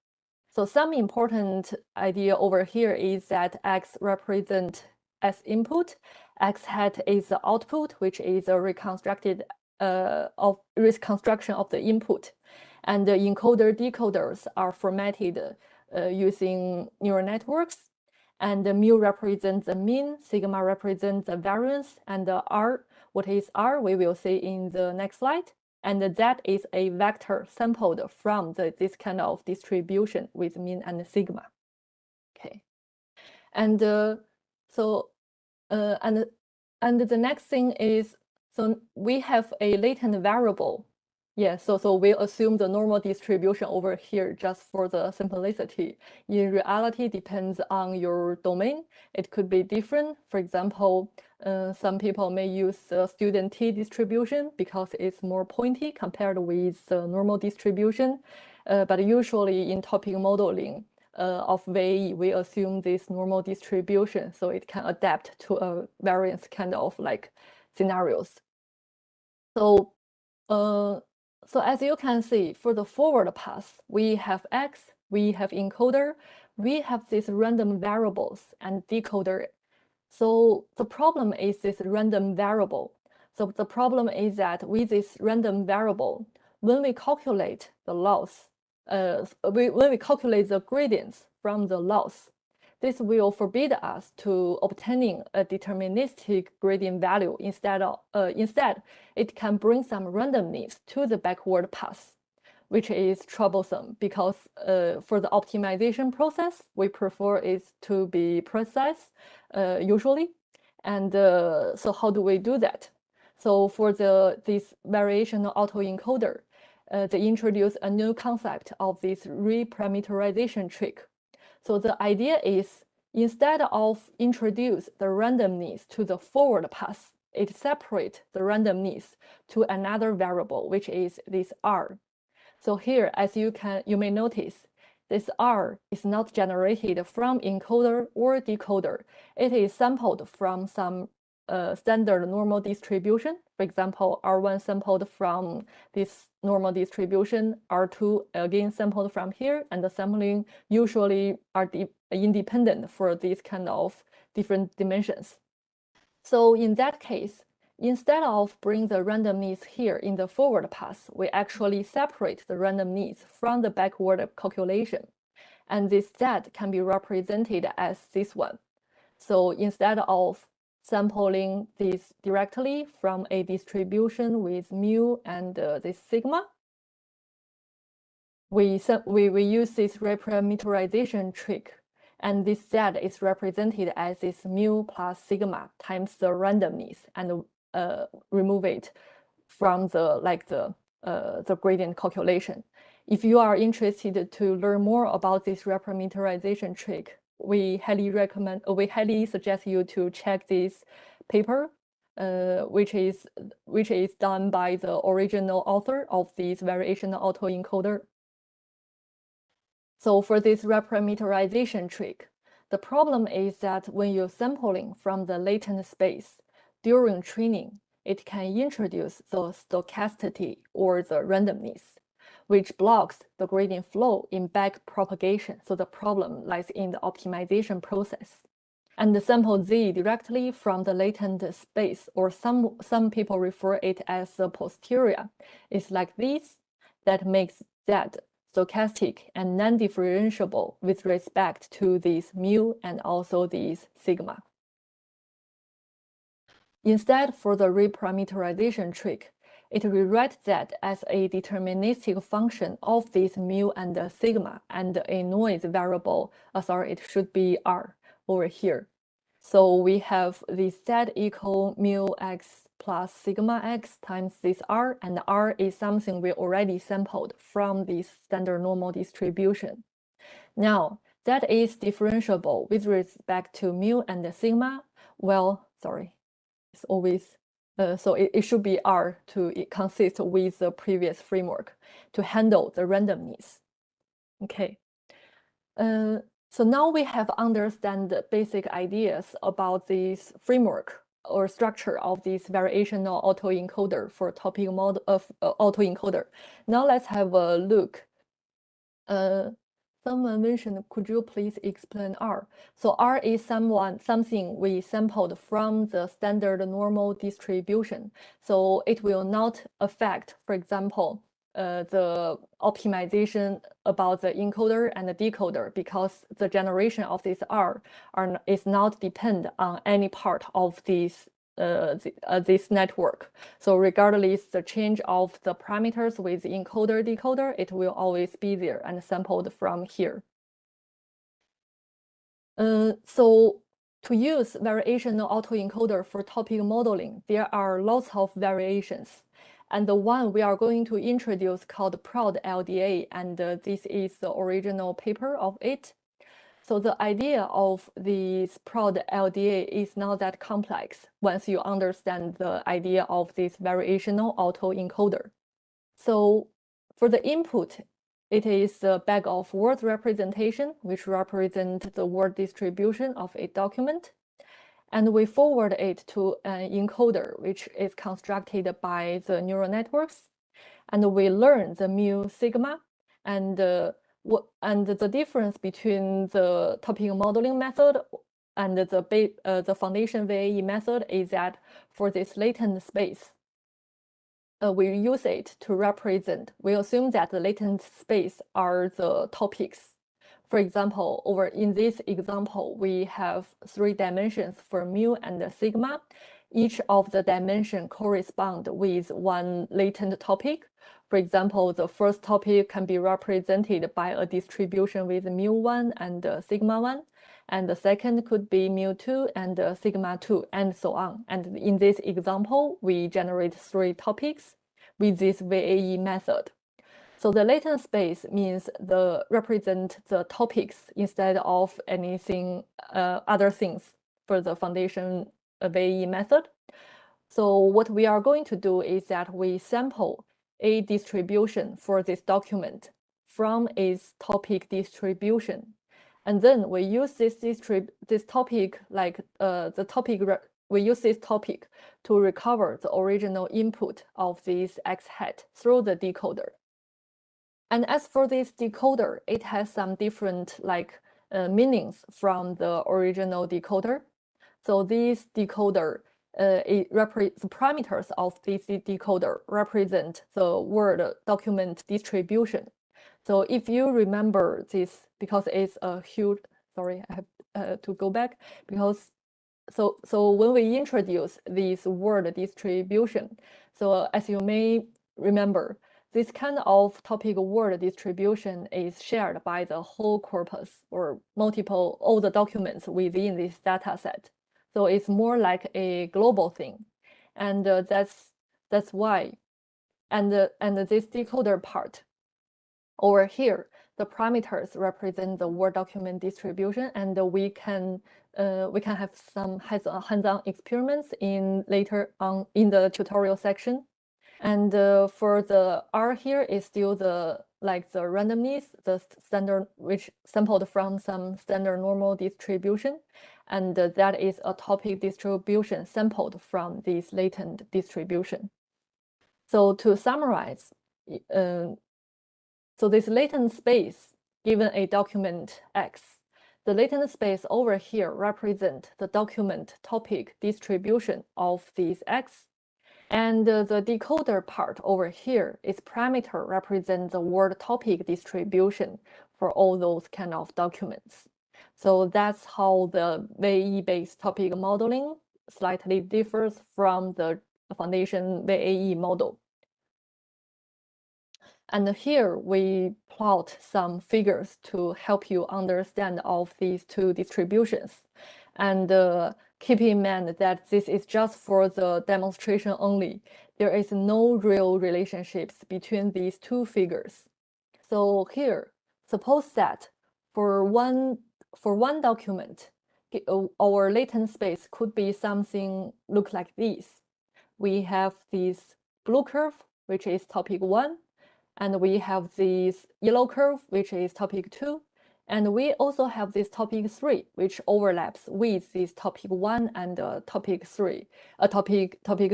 So some important idea over here is that x represents as input, x hat is the output, which is a reconstruction of the input, and the encoder decoders are formatted using neural networks. And the mu represents the mean, sigma represents the variance, and the r, what is r, we will see in the next slide. And that is a vector sampled from this kind of distribution with mean and sigma. Okay, and the next thing is, so we have a latent variable Yeah, so we assume the normal distribution over here just for the simplicity. In reality, depends on your domain. It could be different. For example, some people may use the student T distribution because it's more pointy compared with the normal distribution. But usually in topic modeling of VAE, we assume this normal distribution so it can adapt to a variance kind of like scenarios. So as you can see, for the forward path, we have X, we have encoder, we have these random variables and decoder. So the problem is this random variable. So the problem is that with this random variable, when we calculate the loss, when we calculate the gradients from the loss, this will forbid us to obtaining a deterministic gradient value. Instead, it can bring some randomness to the backward path, which is troublesome because for the optimization process, we prefer it to be precise usually. And so how do we do that? So for this variational autoencoder, they introduce a new concept of this reparameterization trick. So the idea is instead of introduce the randomness to the forward path, it separates the randomness to another variable, which is this R. So here, as you may notice, this R is not generated from encoder or decoder. It is sampled from some standard normal distribution. For example, R1 sampled from this normal distribution, R2 again sampled from here, and the sampling usually are independent for these kind of different dimensions. So in that case, instead of bring the randomness here in the forward path, we actually separate the randomness from the backward calculation. And this Z can be represented as this one. So instead of sampling this directly from a distribution with mu and this sigma, we use this reparameterization trick. And this Z is represented as this mu plus sigma times the randomness, and remove it from the gradient calculation. If you are interested to learn more about this reparameterization trick, we highly suggest you to check this paper, which is done by the original author of this variational autoencoder. So for this reparameterization trick, the problem is that when you're sampling from the latent space during training, it can introduce the stochasticity or the randomness, which blocks the gradient flow in back propagation. So the problem lies in the optimization process. And the sample Z directly from the latent space, or some people refer it as the posterior, is like this, that makes that stochastic and non-differentiable with respect to this mu and also this sigma. Instead, for the reparameterization trick, it rewrites that as a deterministic function of this mu and the sigma, and a noise variable, sorry, it should be R over here. So we have this Z equal mu x plus sigma x times this R, and R is something we already sampled from this standard normal distribution. Now, that is differentiable with respect to mu and the sigma. Well, sorry, it's always, so it should be R to consist with the previous framework to handle the randomness. Okay. So now we have understand the basic ideas about this framework or structure of this variational autoencoder for topic model of autoencoder. Now let's have a look. Someone mentioned, could you please explain R? So R is something we sampled from the standard normal distribution. So it will not affect, for example, the optimization about the encoder and the decoder, because the generation of this R is not depend on any part of this network. So regardless the change of the parameters with encoder decoder, it will always be there and sampled from here. So to use variational autoencoder for topic modeling, there are lots of variations. And the one we are going to introduce called Prod LDA, and this is the original paper of it. So the idea of this Prod LDA is not that complex once you understand the idea of this variational autoencoder. So for the input, it is a bag of word representation, which represent the word distribution of a document. And we forward it to an encoder, which is constructed by the neural networks. And we learn the mu sigma and the difference between the topic modeling method and the foundation VAE method is that for this latent space, we use it to represent. We assume that the latent space are the topics. For example, over in this example, we have 3 dimensions for mu and sigma. Each of the dimension correspond with one latent topic. For example, the first topic can be represented by a distribution with mu1 and sigma1. And the second could be mu2 and sigma2, and so on. And in this example, we generate 3 topics with this VAE method. So the latent space means represent the topics instead of anything other things for the foundation VAE method. So what we are going to do is that we sample a distribution for this document from its topic distribution. And then we use this topic, like we use this topic to recover the original input of this X hat through the decoder. And as for this decoder, it has some different meanings from the original decoder. So this decoder, the parameters of this decoder represent the word document distribution. So if you remember this, because it's a huge, sorry, I have to go back, because so when we introduce this word distribution, so as you may remember, this kind of topic word distribution is shared by the whole corpus or all the documents within this data set. So it's more like a global thing. And that's why. And this decoder part over here, the parameters represent the word document distribution, and we can have some hands-on experiments later on in the tutorial section. And for the R here is still the randomness, the standard, which sampled from some standard normal distribution, and that is a topic distribution sampled from this latent distribution. So to summarize, so this latent space given a document X, the latent space over here represent the document topic distribution of this X. And the decoder part over here is parameter represent the word topic distribution for all those kind of documents. So that's how the VAE-based topic modeling slightly differs from the foundation VAE model. And here we plot some figures to help you understand of these 2 distributions. And keep in mind that this is just for the demonstration only. There is no real relationships between these 2 figures. So here, suppose that for one document, our latent space could be something look like this. We have this blue curve, which is topic 1, and we have this yellow curve, which is topic 2. And we also have this topic 3, which overlaps with this topic 1 and topic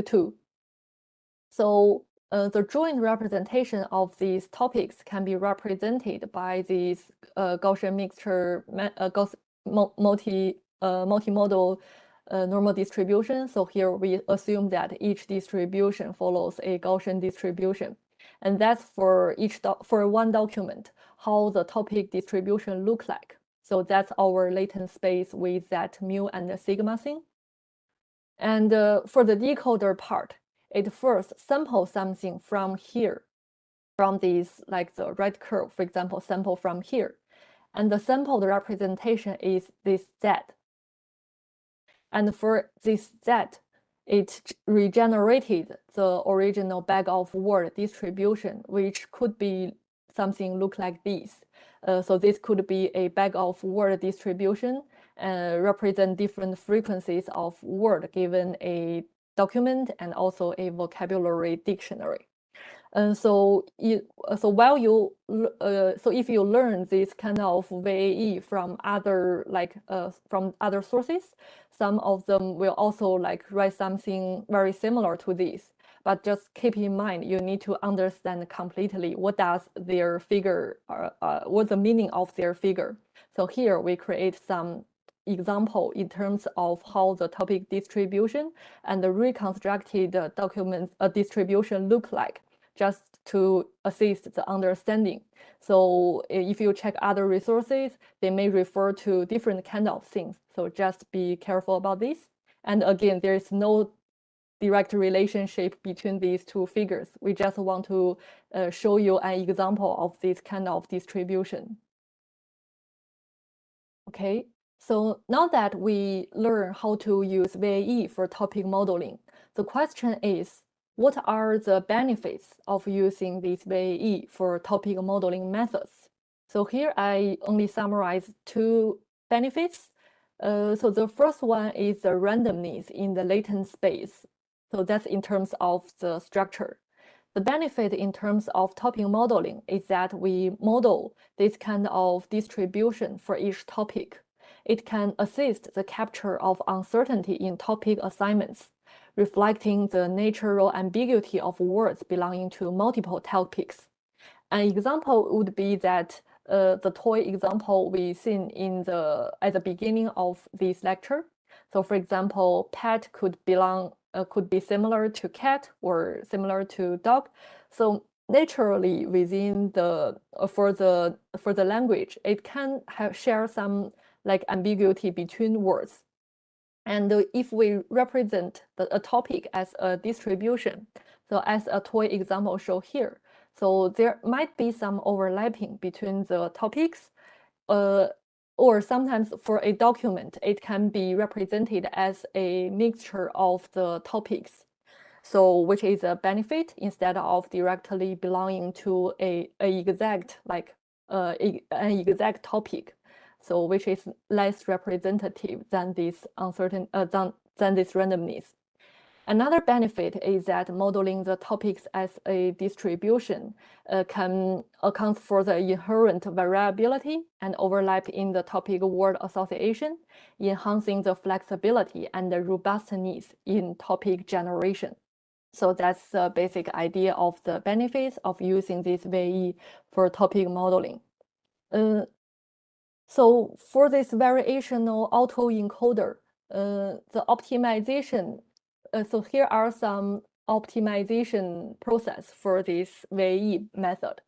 2. So the joint representation of these topics can be represented by this Gaussian mixture multimodal normal distribution. So here we assume that each distribution follows a Gaussian distribution. And that's for one document, how the topic distribution look like. So that's our latent space with that mu and the sigma thing. And for the decoder part, it first samples something from here, from this, like the red curve, for example, sample from here. And the sampled representation is this Z. And for this Z, it regenerated the original bag of word distribution, which could be something look like this. So this could be a bag of word distribution, represent different frequencies of word given a document and also a vocabulary dictionary. So if you learn this kind of VAE from other from other sources, some of them will also like write something very similar to this. But just keep in mind, you need to understand completely what does their figure, what's the meaning of their figure. So here we create some example in terms of how the topic distribution and the reconstructed document distribution look like, just to assist the understanding. So if you check other resources, they may refer to different kind of things. So just be careful about this. And again, there is no direct relationship between these two figures. We just want to show you an example of this kind of distribution. Okay, so now that we learn how to use VAE for topic modeling, the question is, what are the benefits of using this VAE for topic modeling methods? So here I only summarize two benefits. So the first one is the randomness in the latent space. So that's in terms of the structure. The benefit in terms of topic modeling is that we model this kind of distribution for each topic. It can assist the capture of uncertainty in topic assignments, reflecting the natural ambiguity of words belonging to multiple topics. An example would be that the toy example we seen at the beginning of this lecture. So for example, pet could be similar to cat or similar to dog. So naturally within the for the language, it can share some like ambiguity between words. And if we represent a topic as a distribution, so as a toy example show here, so there might be some overlapping between the topics, or sometimes for a document, it can be represented as a mixture of the topics. So which is a benefit instead of directly belonging to an exact topic. So which is less representative than this than this randomness. Another benefit is that modeling the topics as a distribution can account for the inherent variability and overlap in the topic word association, enhancing the flexibility and the robustness in topic generation. So that's the basic idea of the benefits of using this VAE for topic modeling. So for this variational autoencoder, the optimization, so here are some optimization process for this VAE method.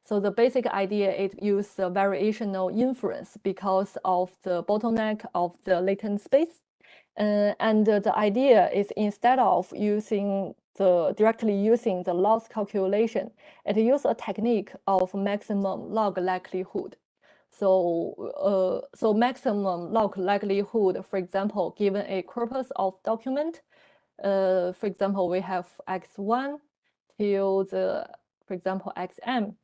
So the basic idea is use the variational inference because of the bottleneck of the latent space. And the idea is instead of directly using the loss calculation, it uses a technique of maximum log likelihood. So, maximum log likelihood, for example, given a corpus of document, for example, we have x1 till for example, xm.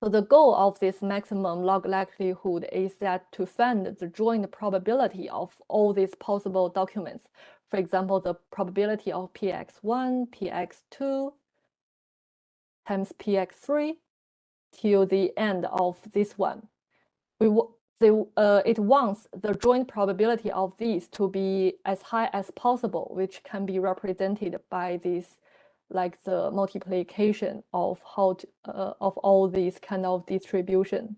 So the goal of this maximum log likelihood is that to find the joint probability of all these possible documents. For example, the probability of px1, px2 times px3 till the end of this one. It wants the joint probability of these to be as high as possible, which can be represented by this, like the multiplication of of all these kind of distribution,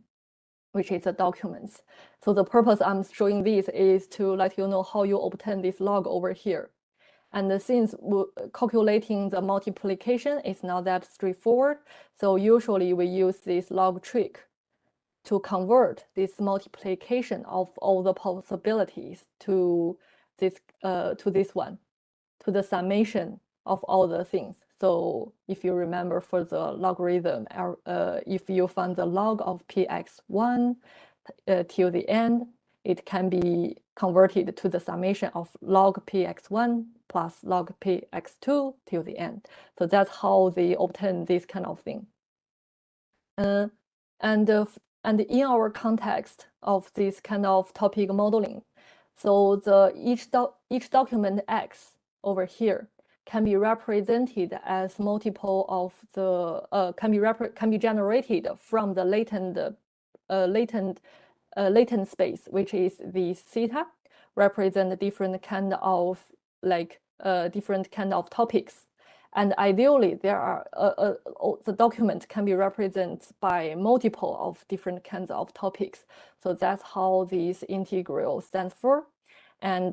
which is the documents. So the purpose I'm showing this is to let you know how you obtain this log over here. And since calculating the multiplication is not that straightforward, so usually we use this log trick to convert this multiplication of all the possibilities to this one, to the summation of all the things. So if you remember for the logarithm, if you find the log of px1 till the end, it can be converted to the summation of log px1 plus log px2 till the end. So that's how they obtain this kind of thing. And in our context of this kind of topic modeling, so each document X over here can be represented as multiple of the can be generated from the latent space, which is the theta, represent different kind of different kind of topics. And ideally, there are the document can be represented by multiple of different kinds of topics. So that's how this integral stands for. And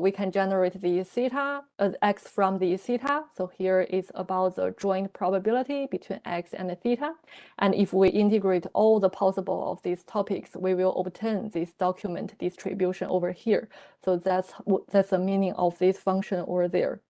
we can generate the theta, x from the theta. So here is about the joint probability between x and theta. And if we integrate all the possible of these topics, we will obtain this document distribution over here. So that's the meaning of this function over there.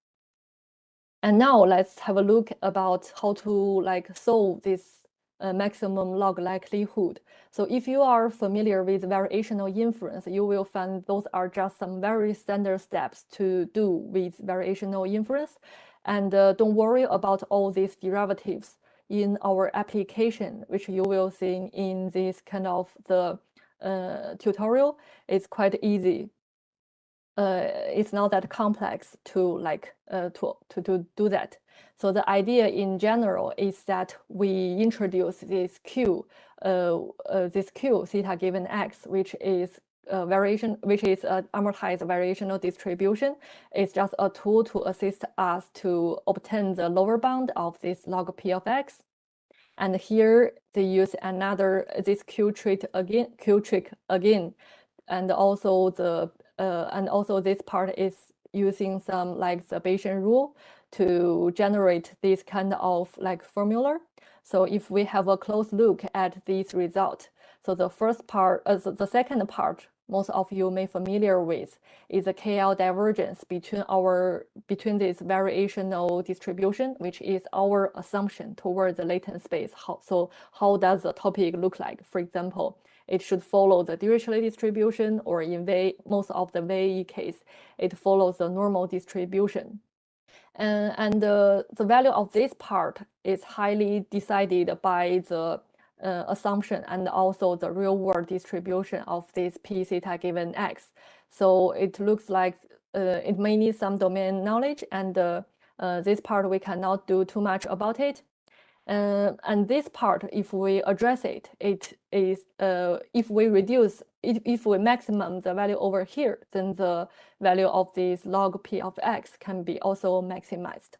And now let's have a look about how to solve this maximum log likelihood. So if you are familiar with variational inference, you will find those are just some very standard steps to do with variational inference. And don't worry about all these derivatives in our application, which you will see in this kind of the tutorial. It's quite easy. It's not that complex to do that. So the idea in general is that we introduce this Q theta given X, which is variation, which is amortized variational distribution. It's just a tool to assist us to obtain the lower bound of this log P of X. And here they use this Q trick again, and also this part is using some the Bayesian rule to generate this kind of formula. So if we have a close look at this result, so the first part, the second part, most of you may familiar with, is the KL divergence between this variational distribution, which is our assumption towards the latent space. How does the topic look like? For example, it should follow the Dirichlet distribution, or in most of the VAE case, it follows the normal distribution. And the value of this part is highly decided by the assumption and also the real world distribution of this P theta given X. So it looks like it may need some domain knowledge, and this part we cannot do too much about it. And this part, if we address it, it is if we maximum the value over here, then the value of this log P of X can be also maximized.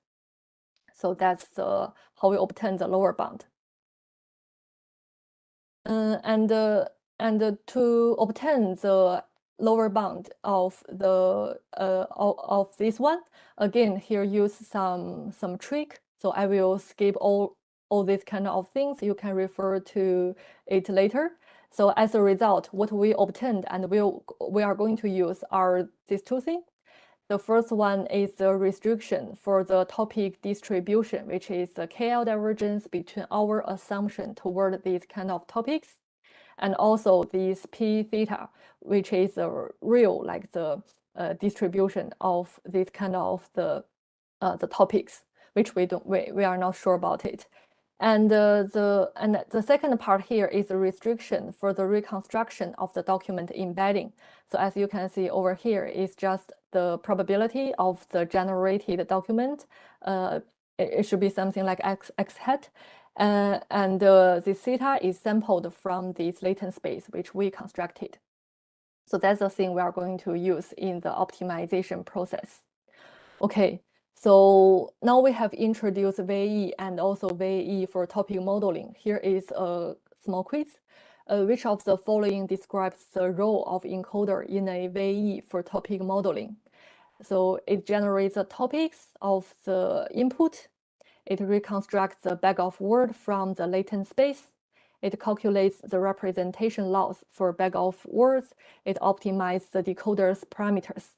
So that's how we obtain the lower bound. And to obtain the lower bound of this one, again here use some trick. So I will skip all these kind of things. You can refer to it later. So as a result, what we obtained and we are going to use are these two things. The first one is the restriction for the topic distribution, which is the KL divergence between our assumption toward these kind of topics, and also this P theta, which is the real the distribution of this kind of the topics, which we are not sure about it. And the second part here is the restriction for the reconstruction of the document embedding. So as you can see over here, is just the probability of the generated document. It should be something like x hat. And this theta is sampled from this latent space, which we constructed. So that's the thing we are going to use in the optimization process. Okay. So now we have introduced VAE and also VAE for topic modeling. Here is a small quiz. Which of the following describes the role of encoder in a VAE for topic modeling? So it generates the topics of the input. It reconstructs the bag of word from the latent space. It calculates the representation loss for bag of words. It optimizes the decoder's parameters.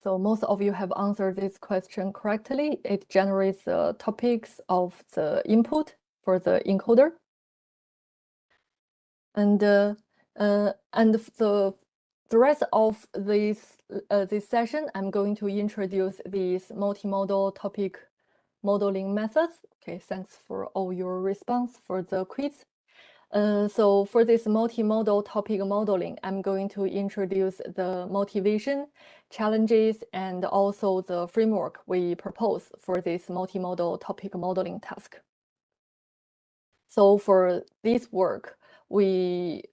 So most of you have answered this question correctly. It generates the topics of the input for the encoder. And the rest of this session, I'm going to introduce these multimodal topic modeling methods. Okay, thanks for all your response for the quiz. So for this multimodal topic modeling, I'm going to introduce the motivation, challenges, and also the framework we propose for this multimodal topic modeling task. So for this work, we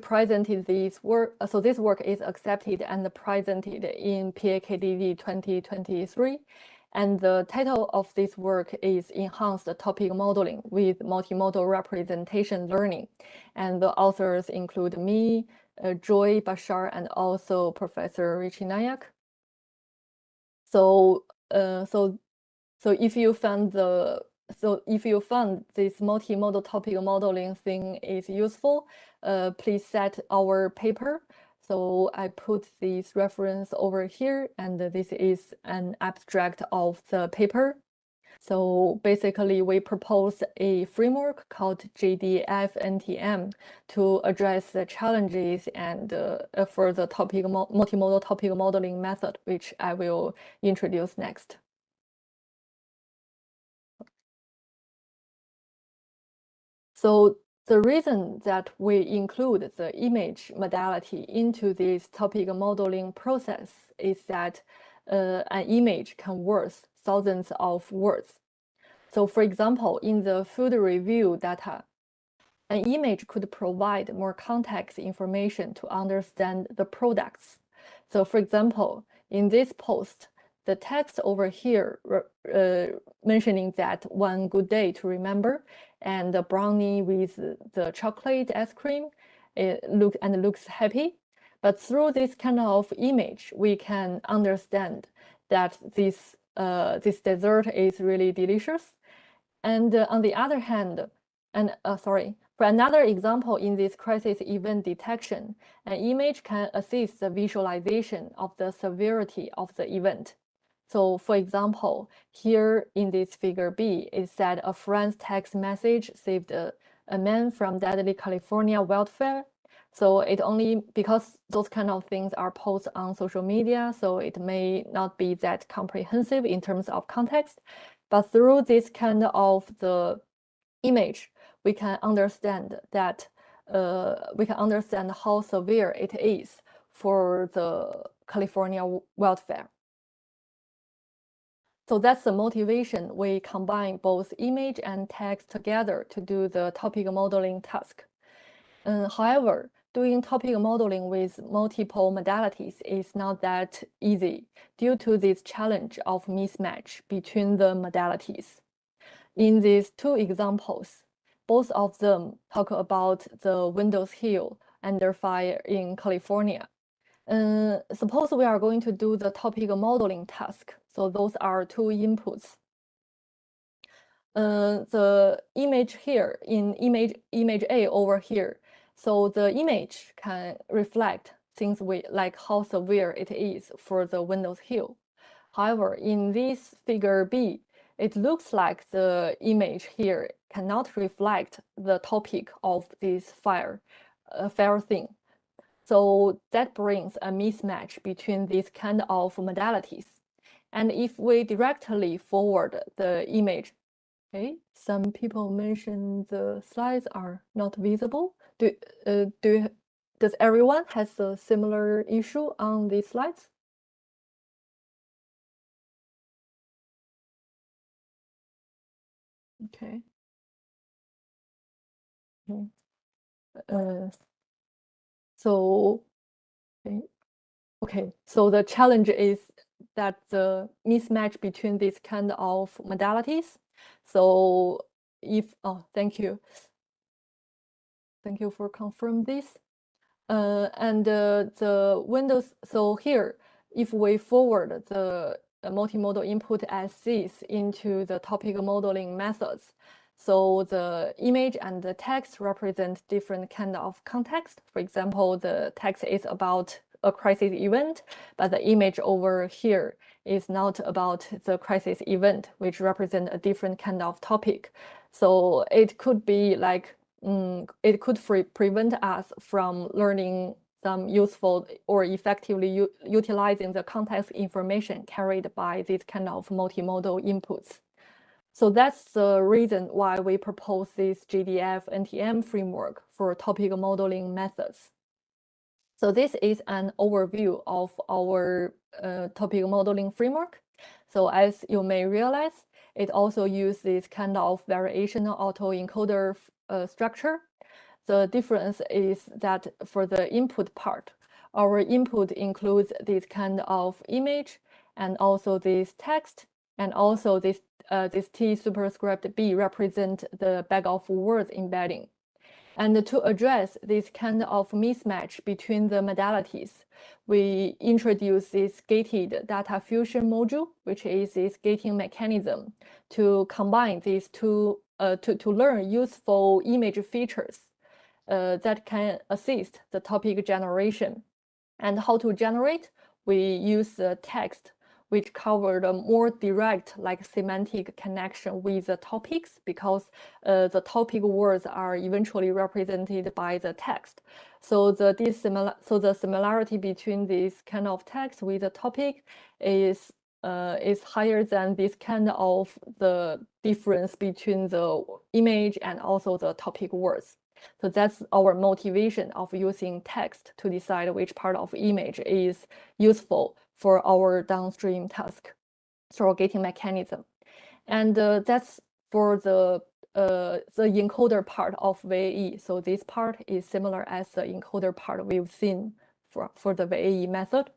presented this work. So this work is accepted and presented in PAKDD 2023. And the title of this work is Enhanced Topic Modeling with Multimodal Representation Learning. And the authors include me, Joy Bashar, and also Professor Richie Nayak. So if you found this multimodal topic modeling thing is useful, please set our paper. So I put this reference over here, and this is an abstract of the paper. So basically, we propose a framework called JDF-NTM to address the challenges and for the multimodal topic modeling method, which I will introduce next. So the reason that we include the image modality into this topic modeling process is that an image can worth thousands of words. So for example, in the food review data, an image could provide more context information to understand the products. So for example, in this post, the text over here mentioning that one good day to remember, and the brownie with the chocolate ice cream, looks happy. But through this kind of image, we can understand that this dessert is really delicious. And on the other hand, for another example in this crisis event detection, an image can assist the visualization of the severity of the event. So for example, here in this figure B, it said a friend's text message saved a man from deadly California wildfire. So it only, because those kind of things are posted on social media, so it may not be that comprehensive in terms of context. But through this kind of the image, we can understand that how severe it is for the California wildfire. So that's the motivation. We combine both image and text together to do the topic modeling task. However, doing topic modeling with multiple modalities is not that easy due to this challenge of mismatch between the modalities. In these two examples, both of them talk about the Windows Hill under fire in California. Suppose we are going to do the topic modeling task. So those are two inputs. The image here in image A over here. So the image can reflect things like how severe it is for the Windows Hill. However, in this figure B, it looks like the image here cannot reflect the topic of this fire thing. So that brings a mismatch between these kind of modalities. And if we directly forward the image, okay, some people mention the slides are not visible. Does everyone has a similar issue on these slides? Okay. So, okay. So the challenge is that the mismatch between these kind of modalities. So thank you. Thank you for confirming this. And the Windows, so here, if we forward the multimodal input as this into the topic modeling methods, so the image and the text represent different kind of context. For example, the text is about a crisis event, but the image over here is not about the crisis event, which represent a different kind of topic. So it could be like, it could prevent us from learning some useful or effectively utilizing the context information carried by this kind of multimodal inputs. So that's the reason why we propose this GDF NTM framework for topic modeling methods. So this is an overview of our topic modeling framework. So as you may realize, it also uses this kind of variational autoencoder structure. The difference is that for the input part, our input includes this kind of image and also this text, and also this T superscript B represent the bag of words embedding. And to address this kind of mismatch between the modalities, we introduce this gated data fusion module, which is this gating mechanism to combine these two to learn useful image features that can assist the topic generation. And how to generate? We use the text, which covered a more direct, like semantic connection with the topics, because the topic words are eventually represented by the text. So the similarity between this kind of text with the topic is higher than this kind of the difference between the image and also the topic words. So that's our motivation of using text to decide which part of image is useful for our downstream task through a gating mechanism. And that's for the encoder part of VAE. So this part is similar as the encoder part we've seen for the VAE method.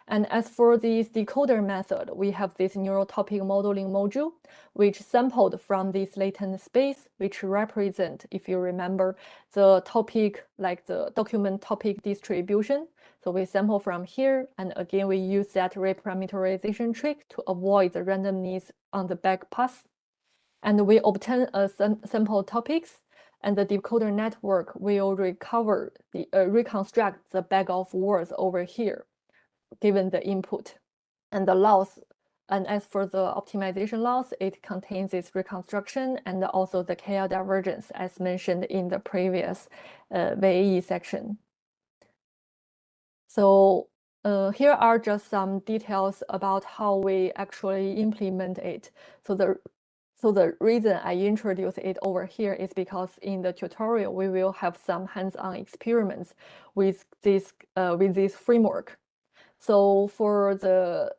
And as for this decoder method, we have this neural topic modeling module, which sampled from this latent space, which represent, if you remember, the topic, like the document topic distribution. So we sample from here, and again, we use that reparameterization trick to avoid the randomness on the back pass. And we obtain a sample topics, and the decoder network will reconstruct the bag of words over here, given the input. And the loss, and as for the optimization loss, it contains this reconstruction and also the KL divergence as mentioned in the previous VAE section. So here are just some details about how we actually implement it. So the reason I introduce it over here is because in the tutorial, we will have some hands-on experiments with this framework. So for the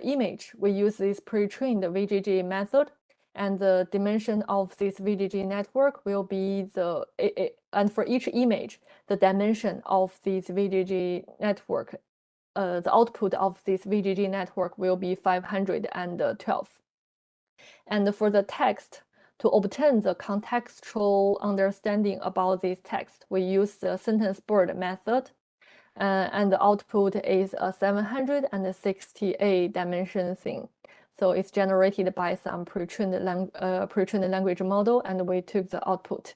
image, we use this pre-trained VGG method, and the dimension of this VGG network will be and for each image, the dimension of this VGG network, the output of this VGG network will be 512. And for the text, to obtain the contextual understanding about this text, we use the sentence bird method. And the output is a 768 dimension thing. So it's generated by some pre-trained language model, and we took the output.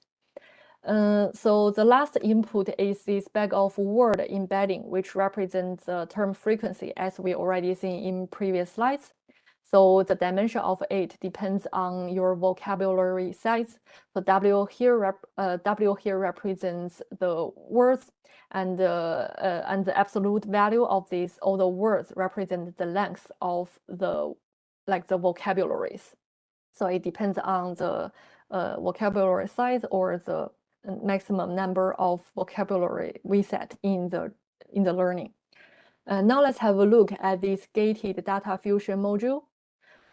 So the last input is this bag of word embedding, which represents the term frequency, as we already seen in previous slides. So the dimension of it depends on your vocabulary size. So W here represents the words, and the absolute value of all the words represent the length of the vocabularies. So it depends on the vocabulary size or the maximum number of vocabulary we set in the learning. Now let's have a look at this gated data fusion module.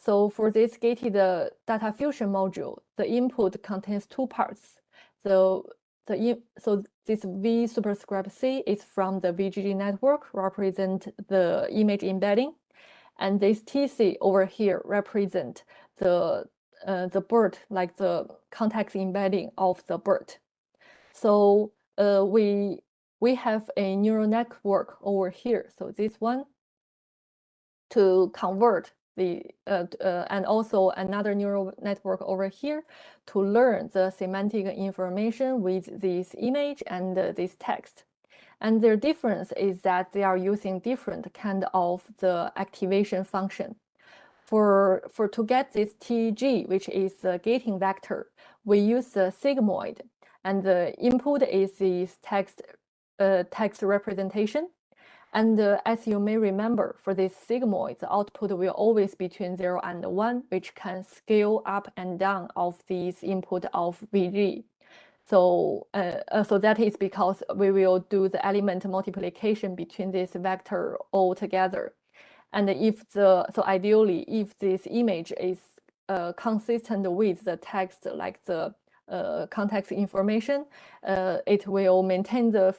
So for this gated data fusion module, the input contains two parts. So this V superscript C is from the VGG network, represent the image embedding, and this TC over here represent the BERT, like the context embedding of the BERT. So we have a neural network over here. So this one to convert and also another neural network over here to learn the semantic information with this image and this text. And their difference is that they are using different kind of the activation function. To get this TG, which is the gating vector, we use the sigmoid, and the input is this text representation. And as you may remember, for this sigmoid, the output will always be between 0 and 1, which can scale up and down of this input of VG. So that is because we will do the element multiplication between this vector all together. And ideally, if this image is consistent with the text, like the context information, it will maintain the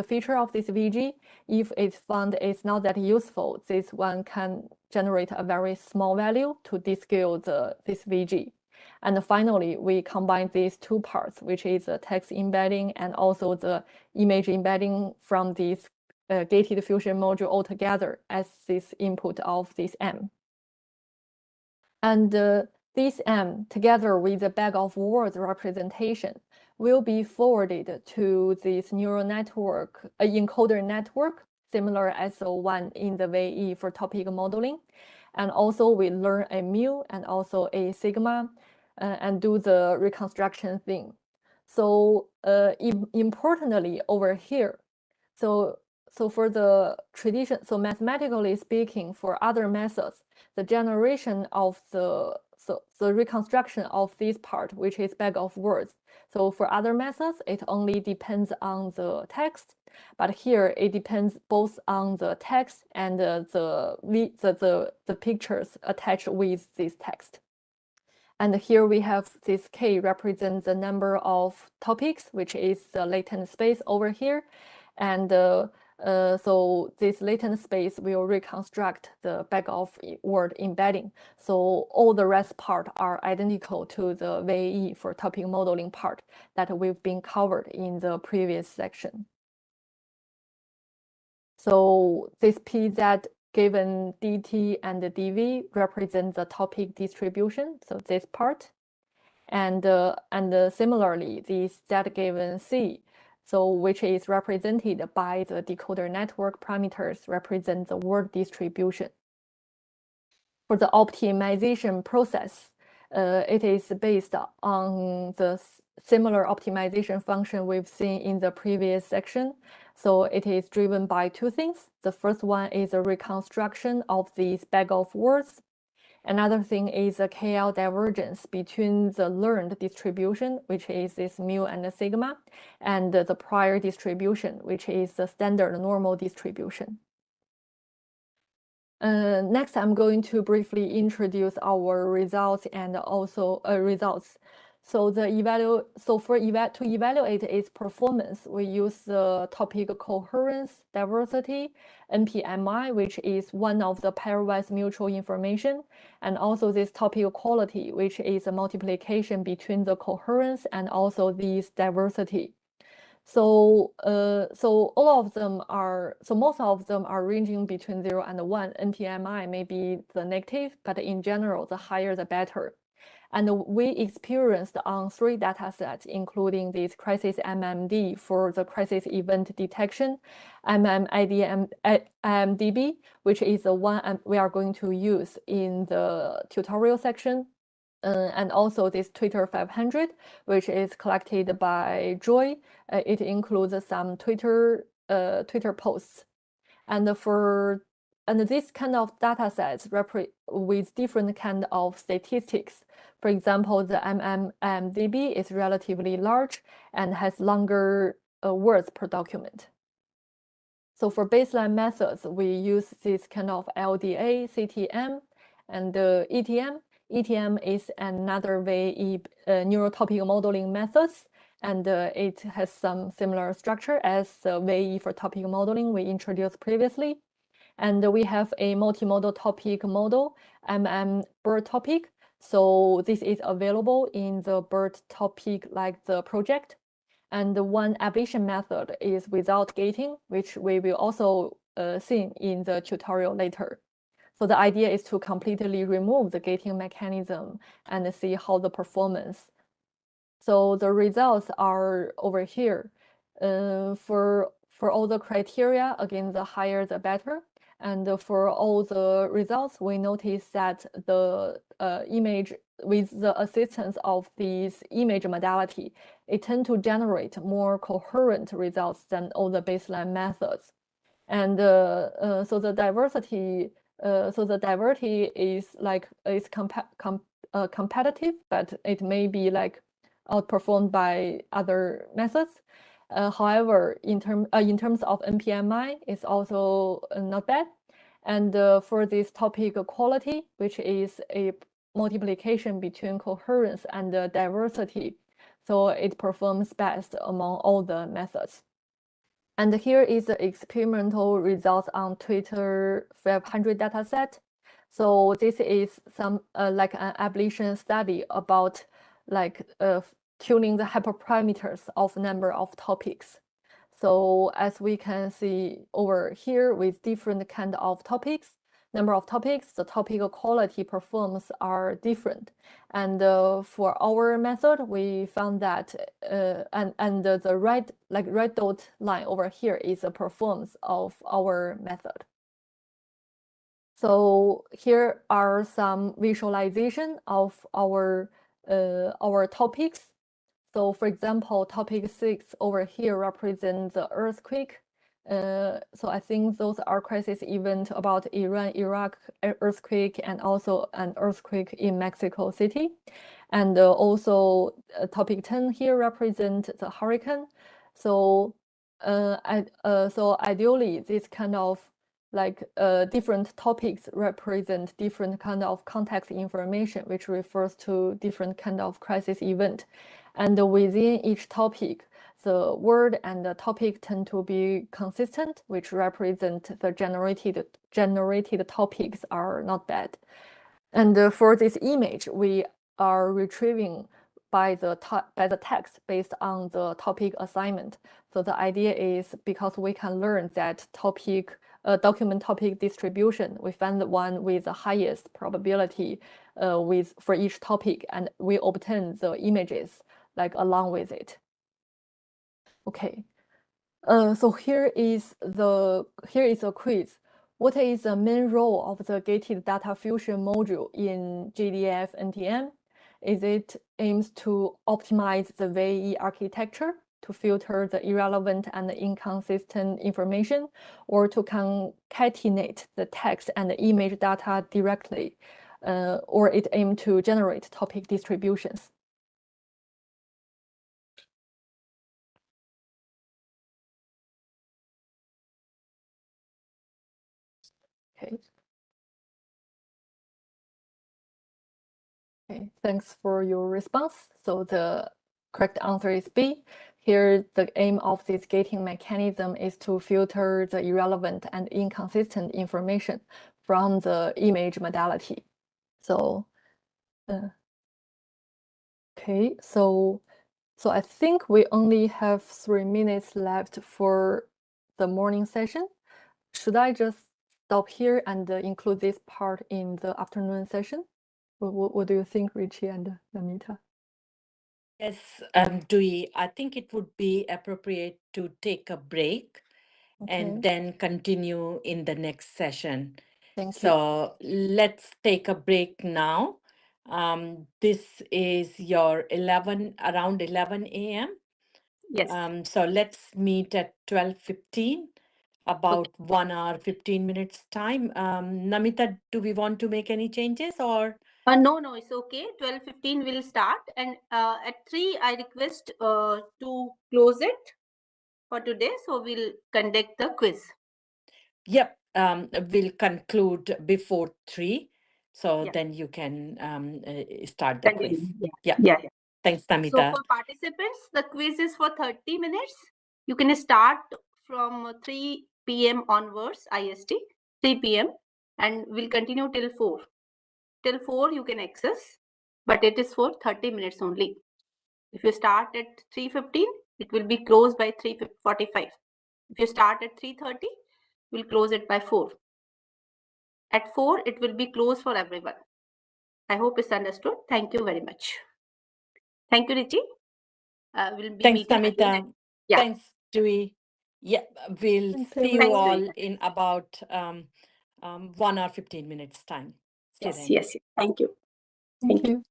feature of this VG. If it's found it's not that useful, this one can generate a very small value to descale this VG. And finally, we combine these two parts, which is the text embedding and also the image embedding from this gated fusion module altogether as this input of this M. And this M, together with the bag of words representation, will be forwarded to this neural network, encoder network, similar as the one in the VE for topic modeling. And also we learn a mu and also a sigma and do the reconstruction thing. So importantly over here, so for the tradition, so mathematically speaking, for other methods, the generation of the reconstruction of this part, which is bag of words. So for other methods, it only depends on the text, but here it depends both on the text and the pictures attached with this text. And here we have this K represents the number of topics, which is the latent space over here. And so this latent space will reconstruct the bag of word embedding. So all the rest part are identical to the VE for topic modeling part that we've been covered in the previous section. So this PZ given DT and DV represent the topic distribution, so this part. And similarly, this Z given C, so which is represented by the decoder network parameters, represent the word distribution. For the optimization process, it is based on the similar optimization function we've seen in the previous section. So it is driven by two things. The first one is a reconstruction of this bag of words. Another thing is a KL divergence between the learned distribution, which is this mu and the sigma, and the prior distribution, which is the standard normal distribution. Next, I'm going to briefly introduce our results and also results. So to evaluate its performance, we use the topic coherence, diversity, NPMI, which is one of the pairwise mutual information, and also this topic quality, which is a multiplication between the coherence and also this diversity. So all of them are, so most of them are ranging between 0 and 1. NPMI may be the negative, but in general, the higher the better. And we experienced on 3 data sets, including this crisis MMD for the crisis event detection, IMDB, which is the one we are going to use in the tutorial section. And also this Twitter 500, which is collected by Joy. It includes some Twitter posts. And this kind of data sets with different kind of statistics. For example, the MMDB is relatively large and has longer words per document. So for baseline methods, we use this kind of LDA, CTM, and ETM. ETM is another VE neural topic modeling methods, and it has some similar structure as the VE for topic modeling we introduced previously. And we have a multimodal topic model, BERT topic. So this is available in the BERT topic like the project. And the one ablation method is without gating, which we will also see in the tutorial later. So the idea is to completely remove the gating mechanism and see how the performance. So the results are over here. For for all the criteria, again, the higher the better. And for all the results, we notice that the image with the assistance of this image modality, it tends to generate more coherent results than all the baseline methods. And so the diversity is competitive, but it may be like outperformed by other methods. However, in terms of NPMI, it's also not bad. And for this topic quality, which is a multiplication between coherence and diversity, so it performs best among all the methods. And here is the experimental results on Twitter 500 dataset. So this is some like an ablation study about like tuning the hyperparameters of number of topics. So as we can see over here with different kind of topics, number of topics, the topic quality performance are different. And for our method, we found that, and the red dot line over here is the performance of our method. So here are some visualization of our topics. So for example, topic 6 over here represents the earthquake. So I think those are crisis events about Iran-Iraq earthquake and also an earthquake in Mexico City. And also topic 10 here represents the hurricane. So so ideally, this kind of like different topics represent different kind of context information, which refers to different kind of crisis event. And within each topic, the word and the topic tend to be consistent, which represent the generated topics are not bad. And for this image, we are retrieving by the text based on the topic assignment. So the idea is because we can learn that document topic distribution, we find the one with the highest probability for each topic, and we obtain the images like along with it. Okay, so here is a quiz. What is the main role of the gated data fusion module in GDF NTM? Is it aims to optimize the VAE architecture to filter the irrelevant and inconsistent information, or to concatenate the text and the image data directly, or it aims to generate topic distributions? Okay. Okay, thanks for your response. So the correct answer is B. Here, the aim of this gating mechanism is to filter the irrelevant and inconsistent information from the image modality. So, okay, so I think we only have 3 minutes left for the morning session. Should I just stop here and include this part in the afternoon session? What do you think, Richie and Namita? Yes, Dewey, I think it would be appropriate to take a break and then continue in the next session. Thank you. So let's take a break now. This is your around 11 a.m. Yes. So let's meet at 12:15, about 1 hour, 15 minutes time. Namita, do we want to make any changes or? No, it's okay. 12:15 will start, and at 3 I request to close it for today. So we'll conduct the quiz. Yep, we'll conclude before 3. So Yes. then you can start the quiz. Yeah. Thanks, Namita. So for participants, the quiz is for 30 minutes. You can start from 3 p.m. onwards, IST, 3 p.m. and we'll continue till 4. Till 4 you can access, but it is for 30 minutes only. If you start at 3:15, it will be closed by 3:45. If you start at 3:30, we'll close it by 4. At 4, it will be closed for everyone. I hope it's understood. Thank you very much. Thank you, Richie. We'll be Thanks, meeting Namita. again. Yeah. Thanks, Dewey. Yeah, we'll Thanks, see you everyone. all in about 1 hour 15 minutes time. Stay Yes, tuned. yes. Thank you. Thank you.